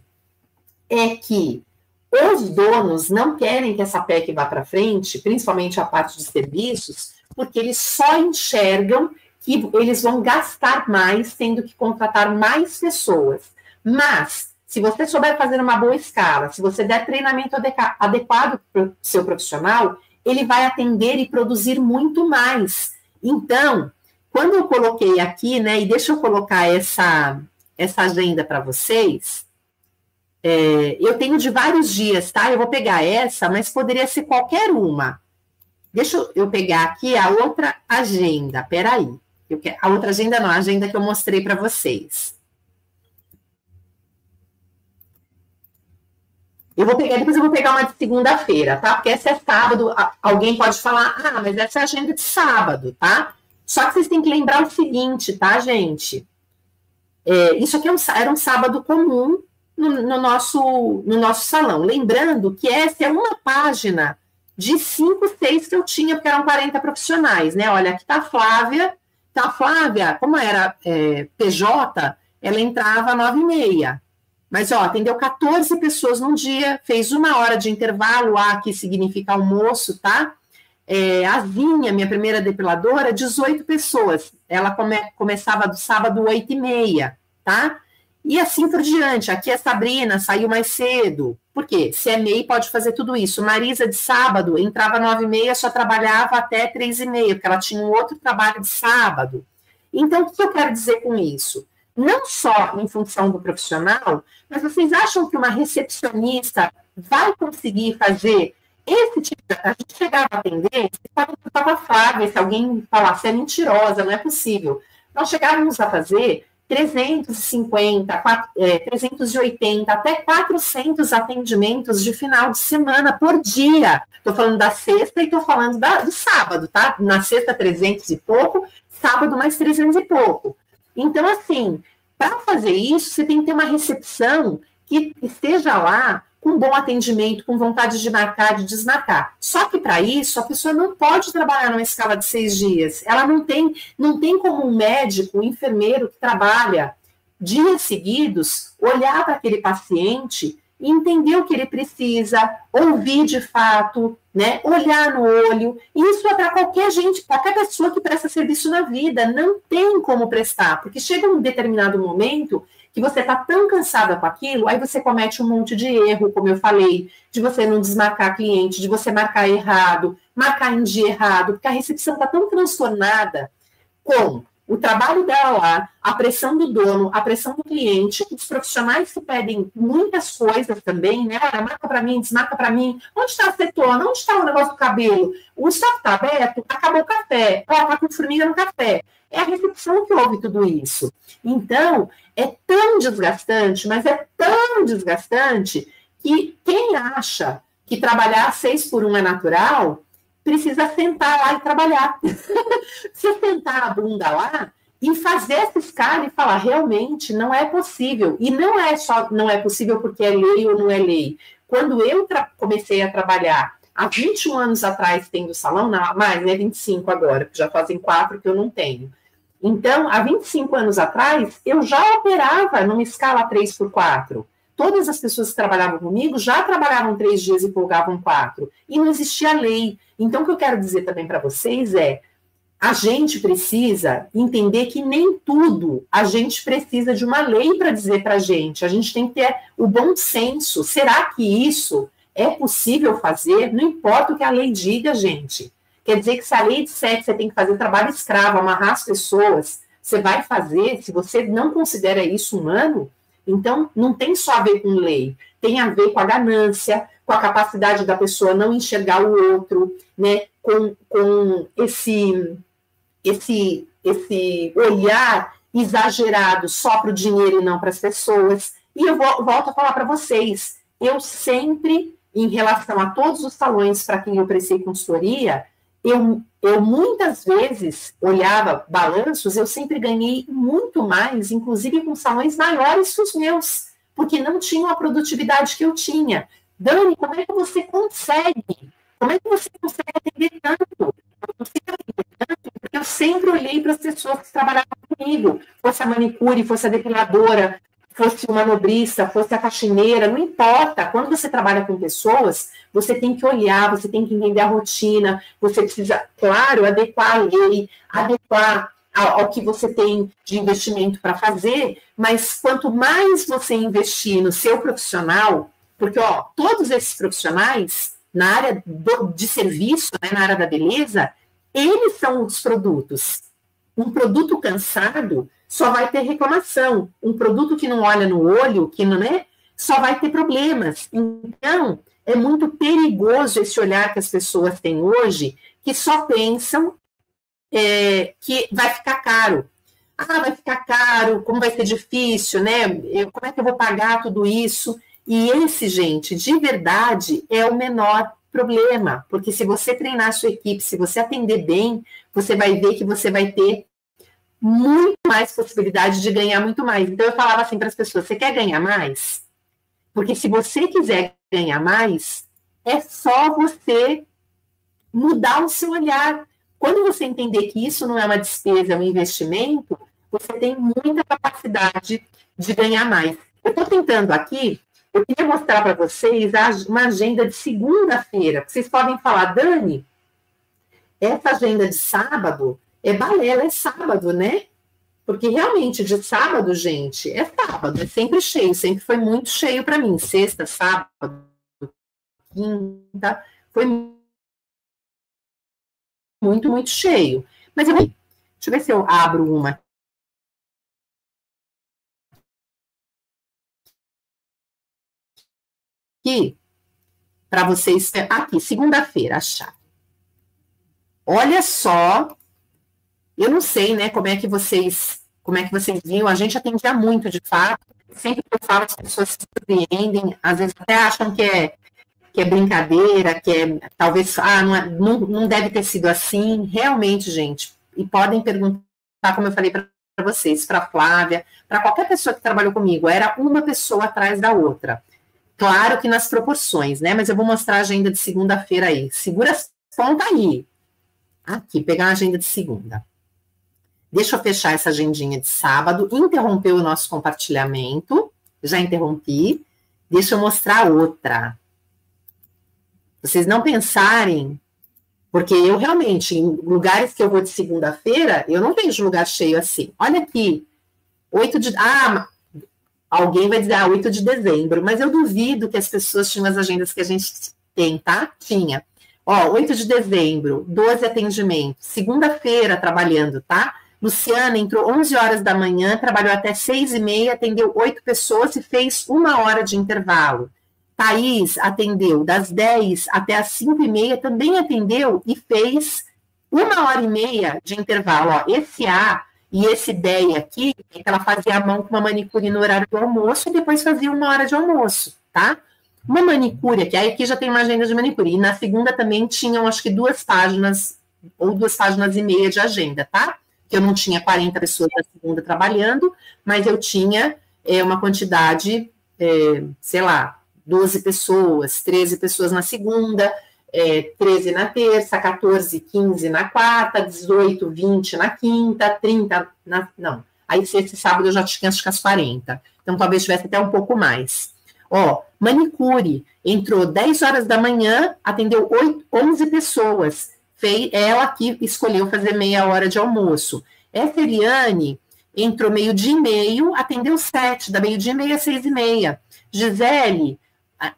é que os donos não querem que essa PEC vá para frente, principalmente a parte de serviços, porque eles só enxergam que eles vão gastar mais, tendo que contratar mais pessoas. Mas, se você souber fazer uma boa escala, se você der treinamento adequado para o seu profissional, ele vai atender e produzir muito mais. Então, quando eu coloquei aqui, né, e deixa eu colocar essa agenda para vocês, eu tenho de vários dias, tá? Eu vou pegar essa, mas poderia ser qualquer uma. Deixa eu pegar aqui a outra agenda, peraí. A outra agenda não, a agenda que eu mostrei para vocês. Depois eu vou pegar uma de segunda-feira, tá? Porque essa é sábado, alguém pode falar, mas essa é a agenda de sábado, tá? Só que vocês têm que lembrar o seguinte, tá, gente? Isso aqui era um sábado comum no nosso salão. Lembrando que essa é uma página de 5, 6 que eu tinha, porque eram 40 profissionais, né? Olha, aqui tá a Flávia. Então, a Flávia, como era PJ, ela entrava às 9h30. Mas, ó, atendeu 14 pessoas num dia, fez 1 hora de intervalo, A, que significa almoço, tá? A Vinha, minha primeira depiladora, 18 pessoas. Ela começava do sábado 8h30, tá? E assim por diante. Aqui a Sabrina saiu mais cedo. Por quê? Se é MEI, pode fazer tudo isso. Marisa, de sábado, entrava 9h30, só trabalhava até 3h30, porque ela tinha um outro trabalho de sábado. Então, o que eu quero dizer com isso? Não só em função do profissional, mas vocês acham que uma recepcionista vai conseguir fazer esse tipo de... A gente chegava a atender, estava Flávia, se alguém falasse, é mentirosa, não é possível. Nós chegávamos a fazer 350, 380, até 400 atendimentos de final de semana por dia. Estou falando da sexta e estou falando do sábado, tá? Na sexta, 300 e pouco, sábado, mais 300 e pouco. Então, assim, para fazer isso, você tem que ter uma recepção que esteja lá com bom atendimento, com vontade de marcar, de desmarcar. Só que para isso, a pessoa não pode trabalhar numa escala de 6 dias. Ela não tem como um médico, um enfermeiro que trabalha dias seguidos, olhar para aquele paciente e entender o que ele precisa, ouvir de fato, né, olhar no olho. Isso é para qualquer gente, qualquer pessoa que presta serviço na vida, não tem como prestar, porque chega um determinado momento que você está tão cansada com aquilo, aí você comete um monte de erro, como eu falei, de você não desmarcar cliente, de você marcar errado, marcar em dia errado, porque a recepção está tão transtornada com o trabalho dela lá, a pressão do dono, a pressão do cliente, os profissionais que pedem muitas coisas também, né? Marca para mim, desmarca para mim. Onde está a acetona? Onde está o negócio do cabelo? O estoque está aberto? Acabou o café. Ó, está com formiga no café. É a recepção que ouve tudo isso. Então, é tão desgastante, mas é tão desgastante que quem acha que trabalhar 6x1 é natural, precisa sentar lá e trabalhar. Precisa sentar a bunda lá e fazer essa escala e falar, realmente não é possível. E não é só não é possível porque é lei ou não é lei. Quando eu comecei a trabalhar há 21 anos atrás, tendo salão, não, mais, né, 25 agora, porque já fazem 4 que eu não tenho. Então, há 25 anos atrás, eu já operava numa escala 3x4. Todas as pessoas que trabalhavam comigo já trabalhavam 3 dias e folgavam 4. E não existia lei. Então, o que eu quero dizer também para vocês é, a gente precisa entender que nem tudo a gente precisa de uma lei para dizer para a gente tem que ter o bom senso. Será que isso é possível fazer? Não importa o que a lei diga, gente. Quer dizer que se a lei disser que você tem que fazer trabalho escravo, amarrar as pessoas, você vai fazer, se você não considera isso humano, então não tem só a ver com lei, tem a ver com a ganância, com a capacidade da pessoa não enxergar o outro, né, com esse olhar exagerado só para o dinheiro e não para as pessoas. E eu volto a falar para vocês, eu sempre, em relação a todos os salões para quem eu prestei consultoria, eu muitas vezes olhava balanços, eu sempre ganhei muito mais, inclusive com salões maiores que os meus, porque não tinham a produtividade que eu tinha. Dani, como é que você consegue? Como é que você consegue atender tanto? Eu consigo atender tanto porque eu sempre olhei para as pessoas que trabalhavam comigo, fosse a manicure, fosse a depiladora, fosse o manobrista, fosse a faxineira, não importa. Quando você trabalha com pessoas, você tem que olhar, você tem que entender a rotina, você precisa, claro, adequar a lei, adequar ao que você tem de investimento para fazer, mas quanto mais você investir no seu profissional, porque, ó, todos esses profissionais, na área de serviço, né, na área da beleza, eles são os produtos. Um produto cansado só vai ter reclamação. Um produto que não olha no olho, que não é, só vai ter problemas. Então, é muito perigoso esse olhar que as pessoas têm hoje, que só pensam que vai ficar caro. Ah, vai ficar caro, como vai ser difícil, né? Como é que eu vou pagar tudo isso? E esse, gente, de verdade, é o menor problema, porque se você treinar a sua equipe, se você atender bem, você vai ver que você vai ter muito mais possibilidade de ganhar muito mais. Então, eu falava assim para as pessoas, você quer ganhar mais? Porque se você quiser ganhar mais, é só você mudar o seu olhar. Quando você entender que isso não é uma despesa, é um investimento, você tem muita capacidade de ganhar mais. Eu estou tentando aqui, eu queria mostrar para vocês uma agenda de segunda-feira. Vocês podem falar, Dani, essa agenda de sábado é balela, é sábado, né? Porque realmente de sábado, gente, é sábado, é sempre cheio, sempre foi muito cheio para mim. Sexta, sábado, quinta, foi muito, muito cheio. Mas deixa eu ver se eu abro uma aqui para vocês. Aqui, segunda-feira, achar. Olha só, eu não sei, né, como é que vocês viam, a gente atendia muito, de fato, sempre que eu falo, as pessoas se surpreendem, às vezes até acham que é brincadeira, que é, talvez, não deve ter sido assim, realmente, gente, e podem perguntar, como eu falei para vocês, para a Flávia, para qualquer pessoa que trabalhou comigo, era uma pessoa atrás da outra, claro que nas proporções, né, mas eu vou mostrar a agenda de segunda-feira aí, segura as pontas aí, aqui, pegar a agenda de segunda. Deixa eu fechar essa agendinha de sábado, interromper o nosso compartilhamento, já interrompi, deixa eu mostrar outra. Vocês não pensarem, porque eu realmente, em lugares que eu vou de segunda-feira, eu não vejo lugar cheio assim. Olha aqui, 8 de... alguém vai dizer, 8 de dezembro, mas eu duvido que as pessoas tinham as agendas que a gente tem, tá? Tinha. 8 de dezembro, 12 atendimentos, segunda-feira trabalhando, tá? Luciana entrou 11 horas da manhã, trabalhou até 6h30, atendeu 8 pessoas e fez 1 hora de intervalo. Thaís atendeu das 10 até as 5h30, também atendeu e fez 1h30 de intervalo. Esse A e esse D aqui, é que ela fazia a mão com uma manicure no horário do almoço e depois fazia 1 hora de almoço, tá? Uma manicure, que aí aqui já tem uma agenda de manicure, e na segunda também tinham, acho que 2 páginas, ou 2 páginas e meia de agenda, tá? Que eu não tinha 40 pessoas na segunda trabalhando, mas eu tinha uma quantidade, sei lá, 12 pessoas, 13 pessoas na segunda, 13 na terça, 14, 15 na quarta, 18, 20 na quinta, 30 não. Aí sexta e sábado eu já tinha acho que as 40. Então talvez tivesse até um pouco mais. Manicure, entrou 10 horas da manhã, atendeu 11 pessoas. Ela aqui escolheu fazer meia hora de almoço. Essa Eliane entrou 12h30, atendeu 7, da 12h30 às 6h30. Gisele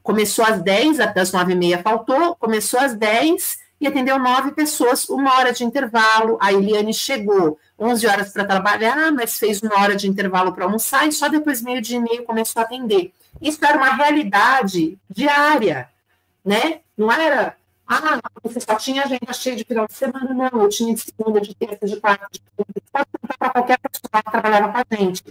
começou às 10, até às 9h30 faltou, começou às 10 e atendeu 9 pessoas, 1 hora de intervalo. A Eliane chegou 11 horas para trabalhar, mas fez 1 hora de intervalo para almoçar e só depois 12h30 começou a atender. Isso era uma realidade diária, né? Não era, você só tinha agenda cheia de final de semana, não, eu tinha de segunda, de terça, de quarta, de quinta, pode contar para qualquer pessoa que trabalhava com a gente.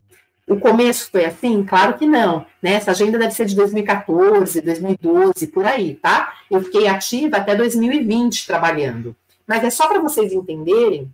O começo foi assim? Claro que não, né? Essa agenda deve ser de 2014, 2012, por aí, tá? Eu fiquei ativa até 2020 trabalhando. Mas é só para vocês entenderem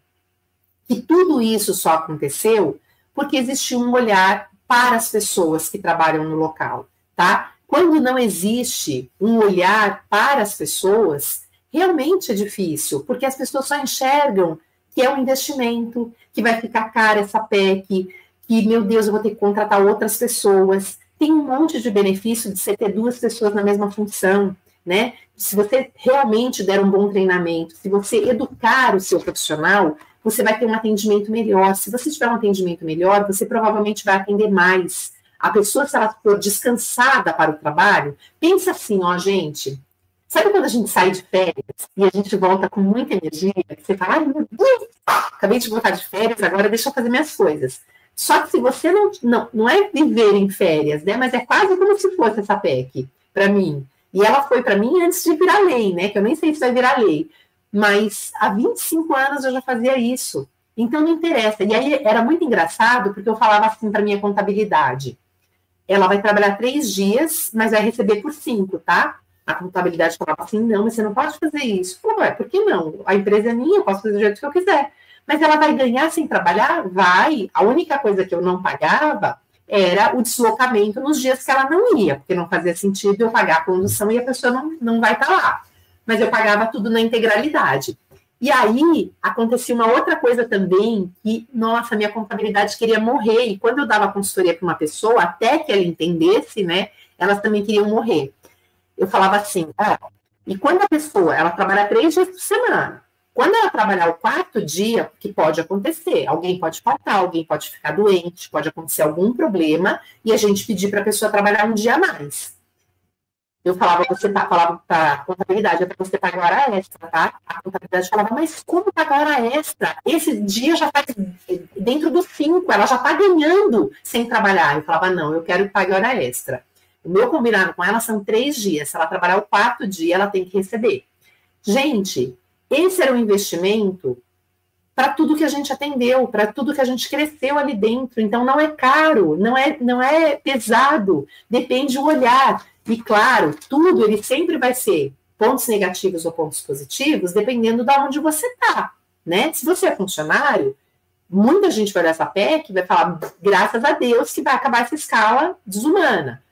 que tudo isso só aconteceu porque existe um olhar para as pessoas que trabalham no local, tá? Quando não existe um olhar para as pessoas, realmente é difícil, porque as pessoas só enxergam que é um investimento, que vai ficar cara essa PEC, que, meu Deus, eu vou ter que contratar outras pessoas. Tem um monte de benefício de você ter 2 pessoas na mesma função, né? Se você realmente der um bom treinamento, se você educar o seu profissional, você vai ter um atendimento melhor. Se você tiver um atendimento melhor, você provavelmente vai atender mais. A pessoa, se ela for descansada para o trabalho, pensa assim, gente, sabe quando a gente sai de férias e a gente volta com muita energia, que você fala, meu Deus, acabei de voltar de férias, agora deixa eu fazer minhas coisas. Só que se você não é viver em férias, né, mas é quase como se fosse essa PEC, para mim. E ela foi para mim antes de virar lei, né, que eu nem sei se vai virar lei. Mas há 25 anos eu já fazia isso. Então não interessa. E aí era muito engraçado, porque eu falava assim para minha contabilidade. Ela vai trabalhar 3 dias, mas vai receber por 5, tá? A contabilidade falava assim, não, mas você não pode fazer isso. Eu falei, por que não? A empresa é minha, eu posso fazer do jeito que eu quiser. Mas ela vai ganhar sem trabalhar? Vai. A única coisa que eu não pagava era o deslocamento nos dias que ela não ia, porque não fazia sentido eu pagar a condução e a pessoa não vai estar lá. Mas eu pagava tudo na integralidade. E aí, acontecia uma outra coisa também, que, nossa, minha contabilidade queria morrer, e quando eu dava consultoria para uma pessoa, até que ela entendesse, né, elas também queriam morrer. Eu falava assim, e quando a pessoa, ela trabalha 3 dias por semana, quando ela trabalhar o 4º dia, que pode acontecer, alguém pode faltar, alguém pode ficar doente, pode acontecer algum problema, e a gente pedir para a pessoa trabalhar um dia a mais. Eu falava para a contabilidade, é para você pagar hora extra, tá? A contabilidade falava, mas como pagar hora extra? Esse dia já faz dentro dos 5, ela já está ganhando sem trabalhar. Eu falava, não, eu quero que pague hora extra. O meu combinado com ela são 3 dias. Se ela trabalhar o 4º dia, ela tem que receber. Gente, esse era um investimento para tudo que a gente atendeu, para tudo que a gente cresceu ali dentro. Então, não é caro, não é pesado, depende do olhar. E, claro, tudo ele sempre vai ser pontos negativos ou pontos positivos, dependendo de onde você está, né? Se você é funcionário, muita gente vai olhar essa PEC e vai falar, graças a Deus que vai acabar essa escala desumana.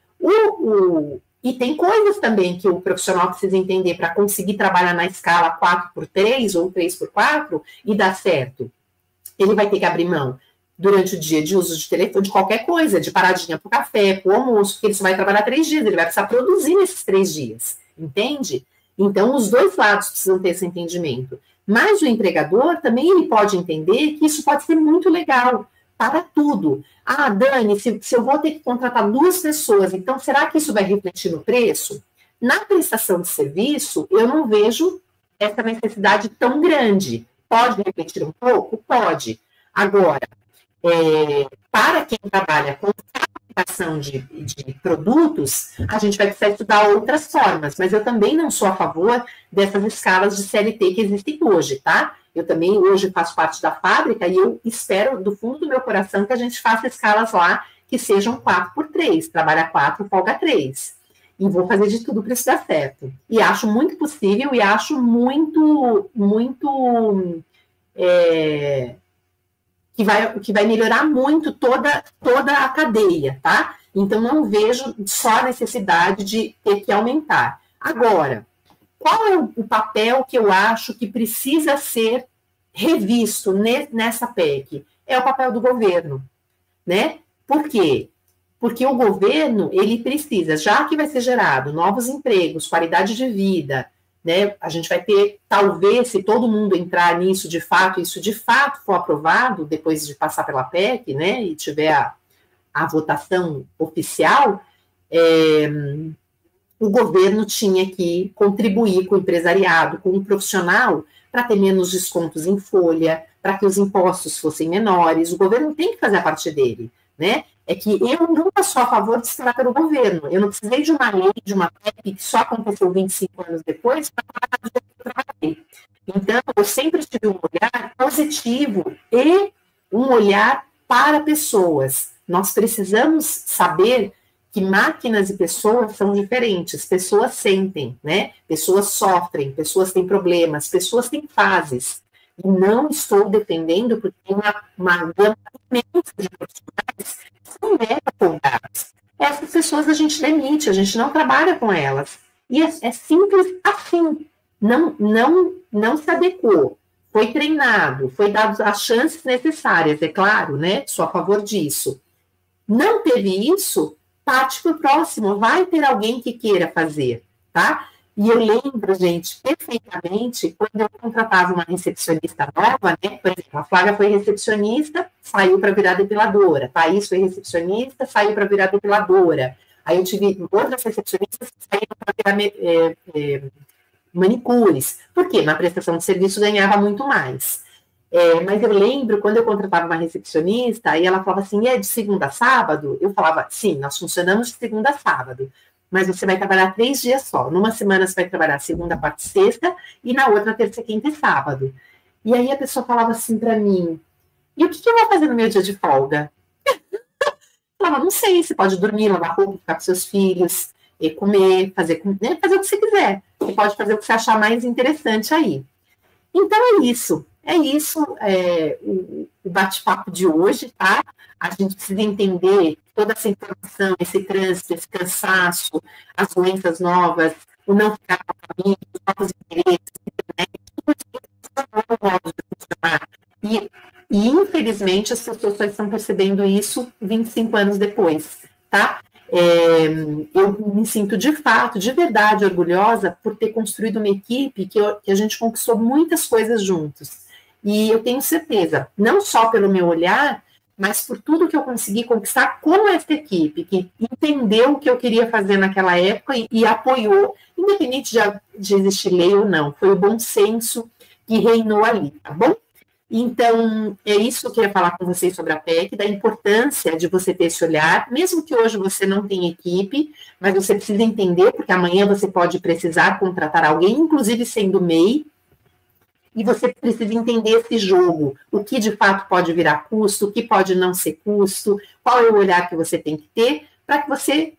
E tem coisas também que o profissional precisa entender para conseguir trabalhar na escala 4x3 ou 3x4 e dar certo. Ele vai ter que abrir mão durante o dia de uso de telefone, de qualquer coisa, de paradinha para o café, para o almoço, porque ele só vai trabalhar 3 dias, ele vai precisar produzir nesses 3 dias, entende? Então, os dois lados precisam ter esse entendimento. Mas o empregador também ele pode entender que isso pode ser muito legal para tudo. Ah, Dani, se eu vou ter que contratar 2 pessoas, então será que isso vai refletir no preço? Na prestação de serviço, eu não vejo essa necessidade tão grande. Pode refletir um pouco? Pode. Agora, para quem trabalha com fabricação de produtos, a gente vai precisar estudar outras formas, mas eu também não sou a favor dessas escalas de CLT que existem hoje, tá? Eu também hoje faço parte da fábrica e eu espero do fundo do meu coração que a gente faça escalas lá que sejam 4x3, trabalha 4, folga 3. E vou fazer de tudo para isso dar certo. E acho muito possível e acho muito que vai melhorar muito toda a cadeia, tá? Então, não vejo só a necessidade de ter que aumentar. Agora, qual é o papel que eu acho que precisa ser revisto nessa PEC? É o papel do governo, né? Por quê? Porque o governo, ele precisa, já que vai ser gerado novos empregos, qualidade de vida, né? A gente vai ter, talvez, se todo mundo entrar nisso de fato, isso de fato for aprovado, depois de passar pela PEC, né? E tiver a votação oficial, o governo tinha que contribuir com o empresariado, com o profissional, para ter menos descontos em folha, para que os impostos fossem menores. O governo tem que fazer a parte dele, né? É que eu nunca sou a favor de estar pelo governo. Eu não precisei de uma lei, de uma PEC que só aconteceu 25 anos depois para falar do que eu trabalhei. Então, eu sempre tive um olhar positivo e um olhar para pessoas. Nós precisamos saber que máquinas e pessoas são diferentes, pessoas sentem, né? Pessoas sofrem, pessoas têm problemas, pessoas têm fases. E não estou defendendo porque tem uma gama imensa de profissionais que são mega folgados. Essas pessoas a gente demite, a gente não trabalha com elas. E é simples assim. Não se adequou, foi treinado, foi dado as chances necessárias, é claro, né? Sou a favor disso. Não teve isso, parte para o próximo, vai ter alguém que queira fazer, tá? E eu lembro, gente, perfeitamente, quando eu contratava uma recepcionista nova, né? Por exemplo, a Flávia foi recepcionista, saiu para virar depiladora. Thaís foi recepcionista, saiu para virar depiladora. Aí eu tive outras recepcionistas que saíram para virar manicures. Por quê? Na prestação de serviço ganhava muito mais. Mas eu lembro, quando eu contratava uma recepcionista, aí ela falava assim, é de segunda a sábado? Eu falava, sim, nós funcionamos de segunda a sábado, mas você vai trabalhar 3 dias só. Numa semana você vai trabalhar segunda, quarta e sexta, e na outra terça, quinta e sábado. E aí a pessoa falava assim para mim, e o que eu vou fazer no meu dia de folga? Eu falava, não sei, você pode dormir, lavar roupa, ficar com seus filhos, comer, fazer o que você quiser. Você pode fazer o que você achar mais interessante aí. Então é isso. O bate-papo de hoje, tá? A gente precisa entender toda essa informação, esse trânsito, esse cansaço, as doenças novas, o não ficar com a família, os novos interesses, internet, tudo isso E, infelizmente, as pessoas só estão percebendo isso 25 anos depois, tá? Eu me sinto, de fato, de verdade, orgulhosa por ter construído uma equipe que a gente conquistou muitas coisas juntos. E eu tenho certeza, não só pelo meu olhar, mas por tudo que eu consegui conquistar com essa equipe, que entendeu o que eu queria fazer naquela época e apoiou, independente de existir lei ou não. Foi o bom senso que reinou ali, tá bom? Então, é isso que eu queria falar com vocês sobre a PEC, da importância de você ter esse olhar, mesmo que hoje você não tenha equipe, mas você precisa entender, porque amanhã você pode precisar contratar alguém, inclusive sendo MEI, e você precisa entender esse jogo, o que de fato pode virar custo, o que pode não ser custo, qual é o olhar que você tem que ter, para que você,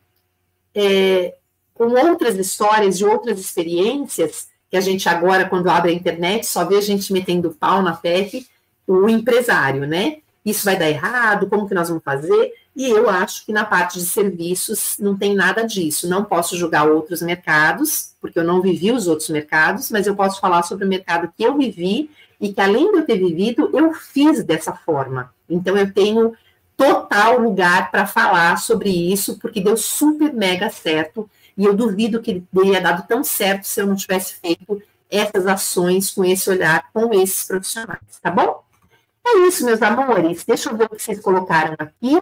com outras histórias e outras experiências, que a gente agora, quando abre a internet, só vê a gente metendo pau na PEC, o empresário, né? Isso vai dar errado, como que nós vamos fazer? E eu acho que na parte de serviços não tem nada disso. Não posso julgar outros mercados, porque eu não vivi os outros mercados, mas eu posso falar sobre o mercado que eu vivi e que, além de eu ter vivido, eu fiz dessa forma. Então, eu tenho total lugar para falar sobre isso, porque deu super mega certo, e eu duvido que teria dado tão certo se eu não tivesse feito essas ações com esse olhar, com esses profissionais, tá bom? É isso, meus amores. Deixa eu ver o que vocês colocaram aqui.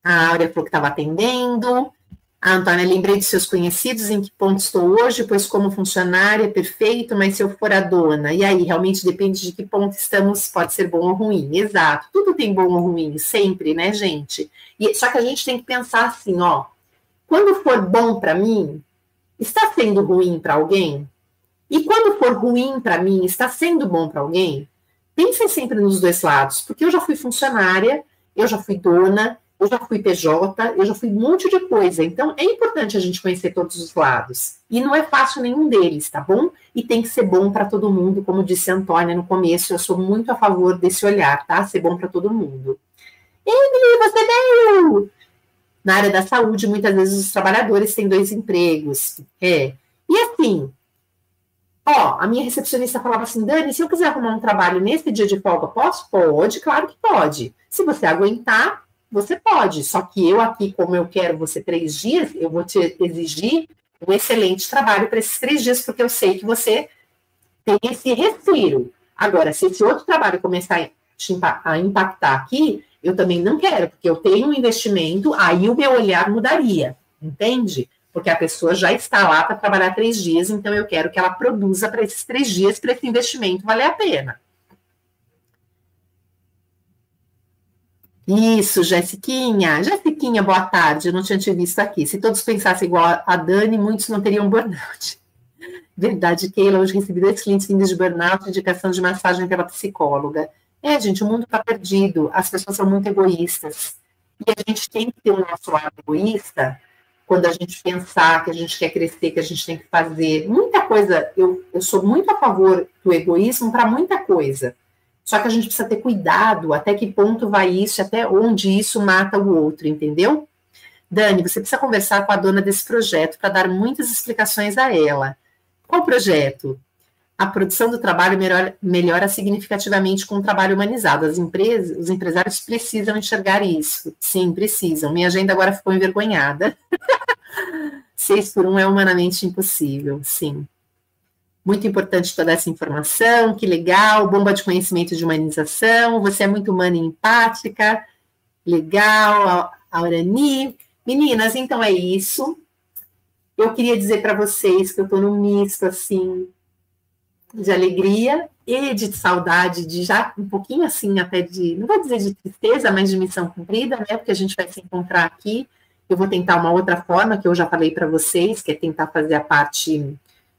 A Áurea falou que estava atendendo. A Antônia, lembrei de seus conhecidos, em que ponto estou hoje, pois como funcionária, perfeito, mas se eu for a dona, e aí, realmente depende de que ponto estamos, pode ser bom ou ruim. Exato, tudo tem bom ou ruim, sempre, né, gente? Só que a gente tem que pensar assim, ó, quando for bom para mim, está sendo ruim para alguém? E quando for ruim para mim, está sendo bom para alguém? Pensem sempre nos dois lados, porque eu já fui funcionária, eu já fui dona, eu já fui PJ, eu já fui um monte de coisa. Então, é importante a gente conhecer todos os lados. E não é fácil nenhum deles, tá bom? E tem que ser bom para todo mundo, como disse a Antônia no começo, eu sou muito a favor desse olhar, tá? Ser bom para todo mundo. Emily, você veio! Na área da saúde, muitas vezes os trabalhadores têm 2 empregos. E assim... Ó, a minha recepcionista falava assim, Dani, se eu quiser arrumar um trabalho nesse dia de folga, posso? Pode, claro que pode. Se você aguentar, você pode. Só que eu aqui, como eu quero você 3 dias, eu vou te exigir um excelente trabalho para esses 3 dias, porque eu sei que você tem esse respiro. Agora, se esse outro trabalho começar a impactar aqui, eu também não quero, porque eu tenho um investimento, aí o meu olhar mudaria, entende? Porque a pessoa já está lá para trabalhar 3 dias, então eu quero que ela produza para esses 3 dias, para esse investimento valer a pena. Isso, Jessiquinha. Jessiquinha, boa tarde, eu não tinha te visto aqui. Se todos pensassem igual a Dani, muitos não teriam burnout. Verdade, Keila, hoje recebi 2 clientes vindos de burnout, indicação de massagem pela psicóloga. Gente, o mundo está perdido, as pessoas são muito egoístas. E a gente tem que ter o nosso lado egoísta, quando a gente pensar que a gente quer crescer, que a gente tem que fazer muita coisa. Eu sou muito a favor do egoísmo para muita coisa. Só que a gente precisa ter cuidado até que ponto vai isso, até onde isso mata o outro, entendeu? Dani, você precisa conversar com a dona desse projeto para dar muitas explicações a ela. Qual projeto? A produção do trabalho melhora significativamente com o trabalho humanizado. As empresas, os empresários precisam enxergar isso. Sim, precisam. Minha agenda agora ficou envergonhada. 6 por 1 é humanamente impossível, sim. Muito importante toda essa informação, que legal, bomba de conhecimento de humanização, você é muito humana e empática, legal, Aurani. Meninas, então é isso. Eu queria dizer para vocês que eu estou num misto, assim, de alegria e de saudade, de já um pouquinho assim, até de, não vou dizer de tristeza, mas de missão cumprida, né, porque a gente vai se encontrar aqui. Eu vou tentar uma outra forma, que eu já falei para vocês, que é tentar fazer a parte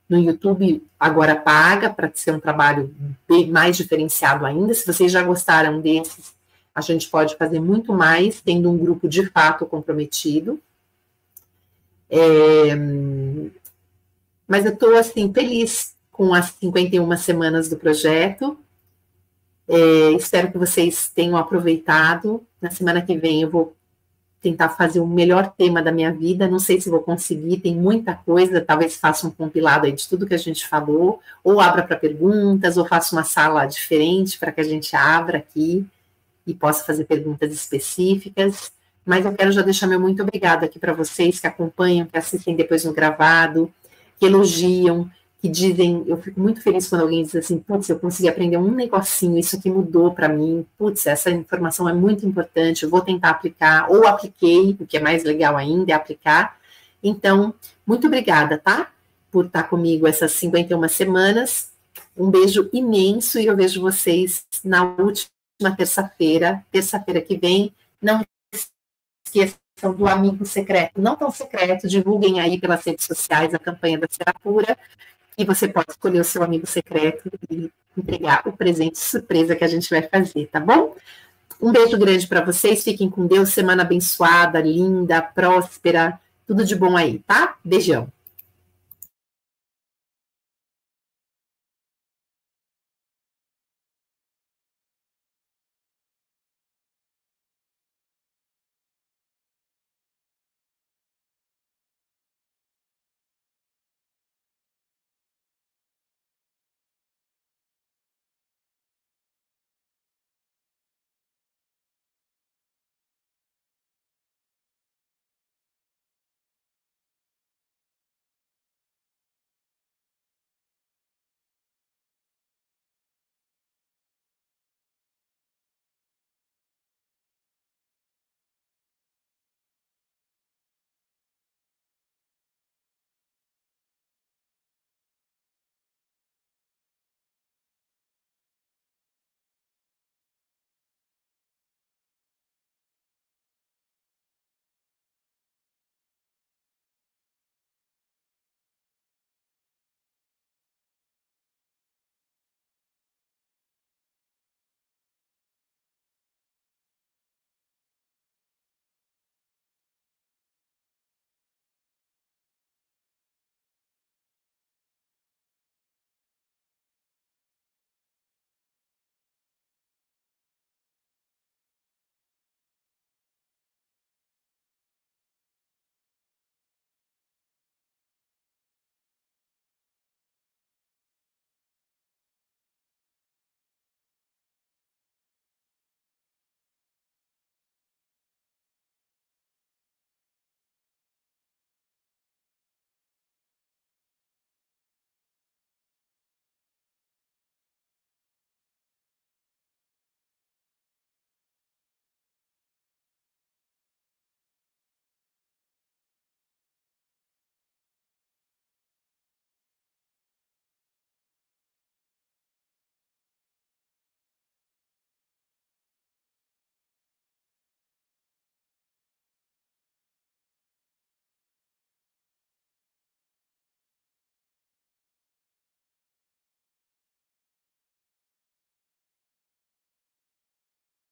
no YouTube agora paga, para ser um trabalho bem mais diferenciado ainda. Se vocês já gostaram desses, a gente pode fazer muito mais, tendo um grupo de fato comprometido. Mas eu estou, assim, feliz com as 51 semanas do projeto. Espero que vocês tenham aproveitado. Na semana que vem eu vou tentar fazer o melhor tema da minha vida. Não sei se vou conseguir, tem muita coisa, talvez faça um compilado aí de tudo que a gente falou, ou abra para perguntas, ou faça uma sala diferente para que a gente abra aqui e possa fazer perguntas específicas. Mas eu quero já deixar meu muito obrigado aqui para vocês que acompanham, que assistem depois no gravado, que elogiam, que dizem, eu fico muito feliz quando alguém diz assim, putz, eu consegui aprender um negocinho, isso aqui mudou para mim, putz, essa informação é muito importante, eu vou tentar aplicar, ou apliquei, o que é mais legal ainda é aplicar. Então, muito obrigada, tá? Por estar comigo essas 51 semanas. Um beijo imenso e eu vejo vocês na última terça-feira que vem. Não esqueçam do amigo secreto, não tão secreto, divulguem aí pelas redes sociais a campanha da Serapura, e você pode escolher o seu amigo secreto e entregar o presente surpresa que a gente vai fazer, tá bom? Um beijo grande para vocês, fiquem com Deus, semana abençoada, linda, próspera, tudo de bom aí, tá? Beijão.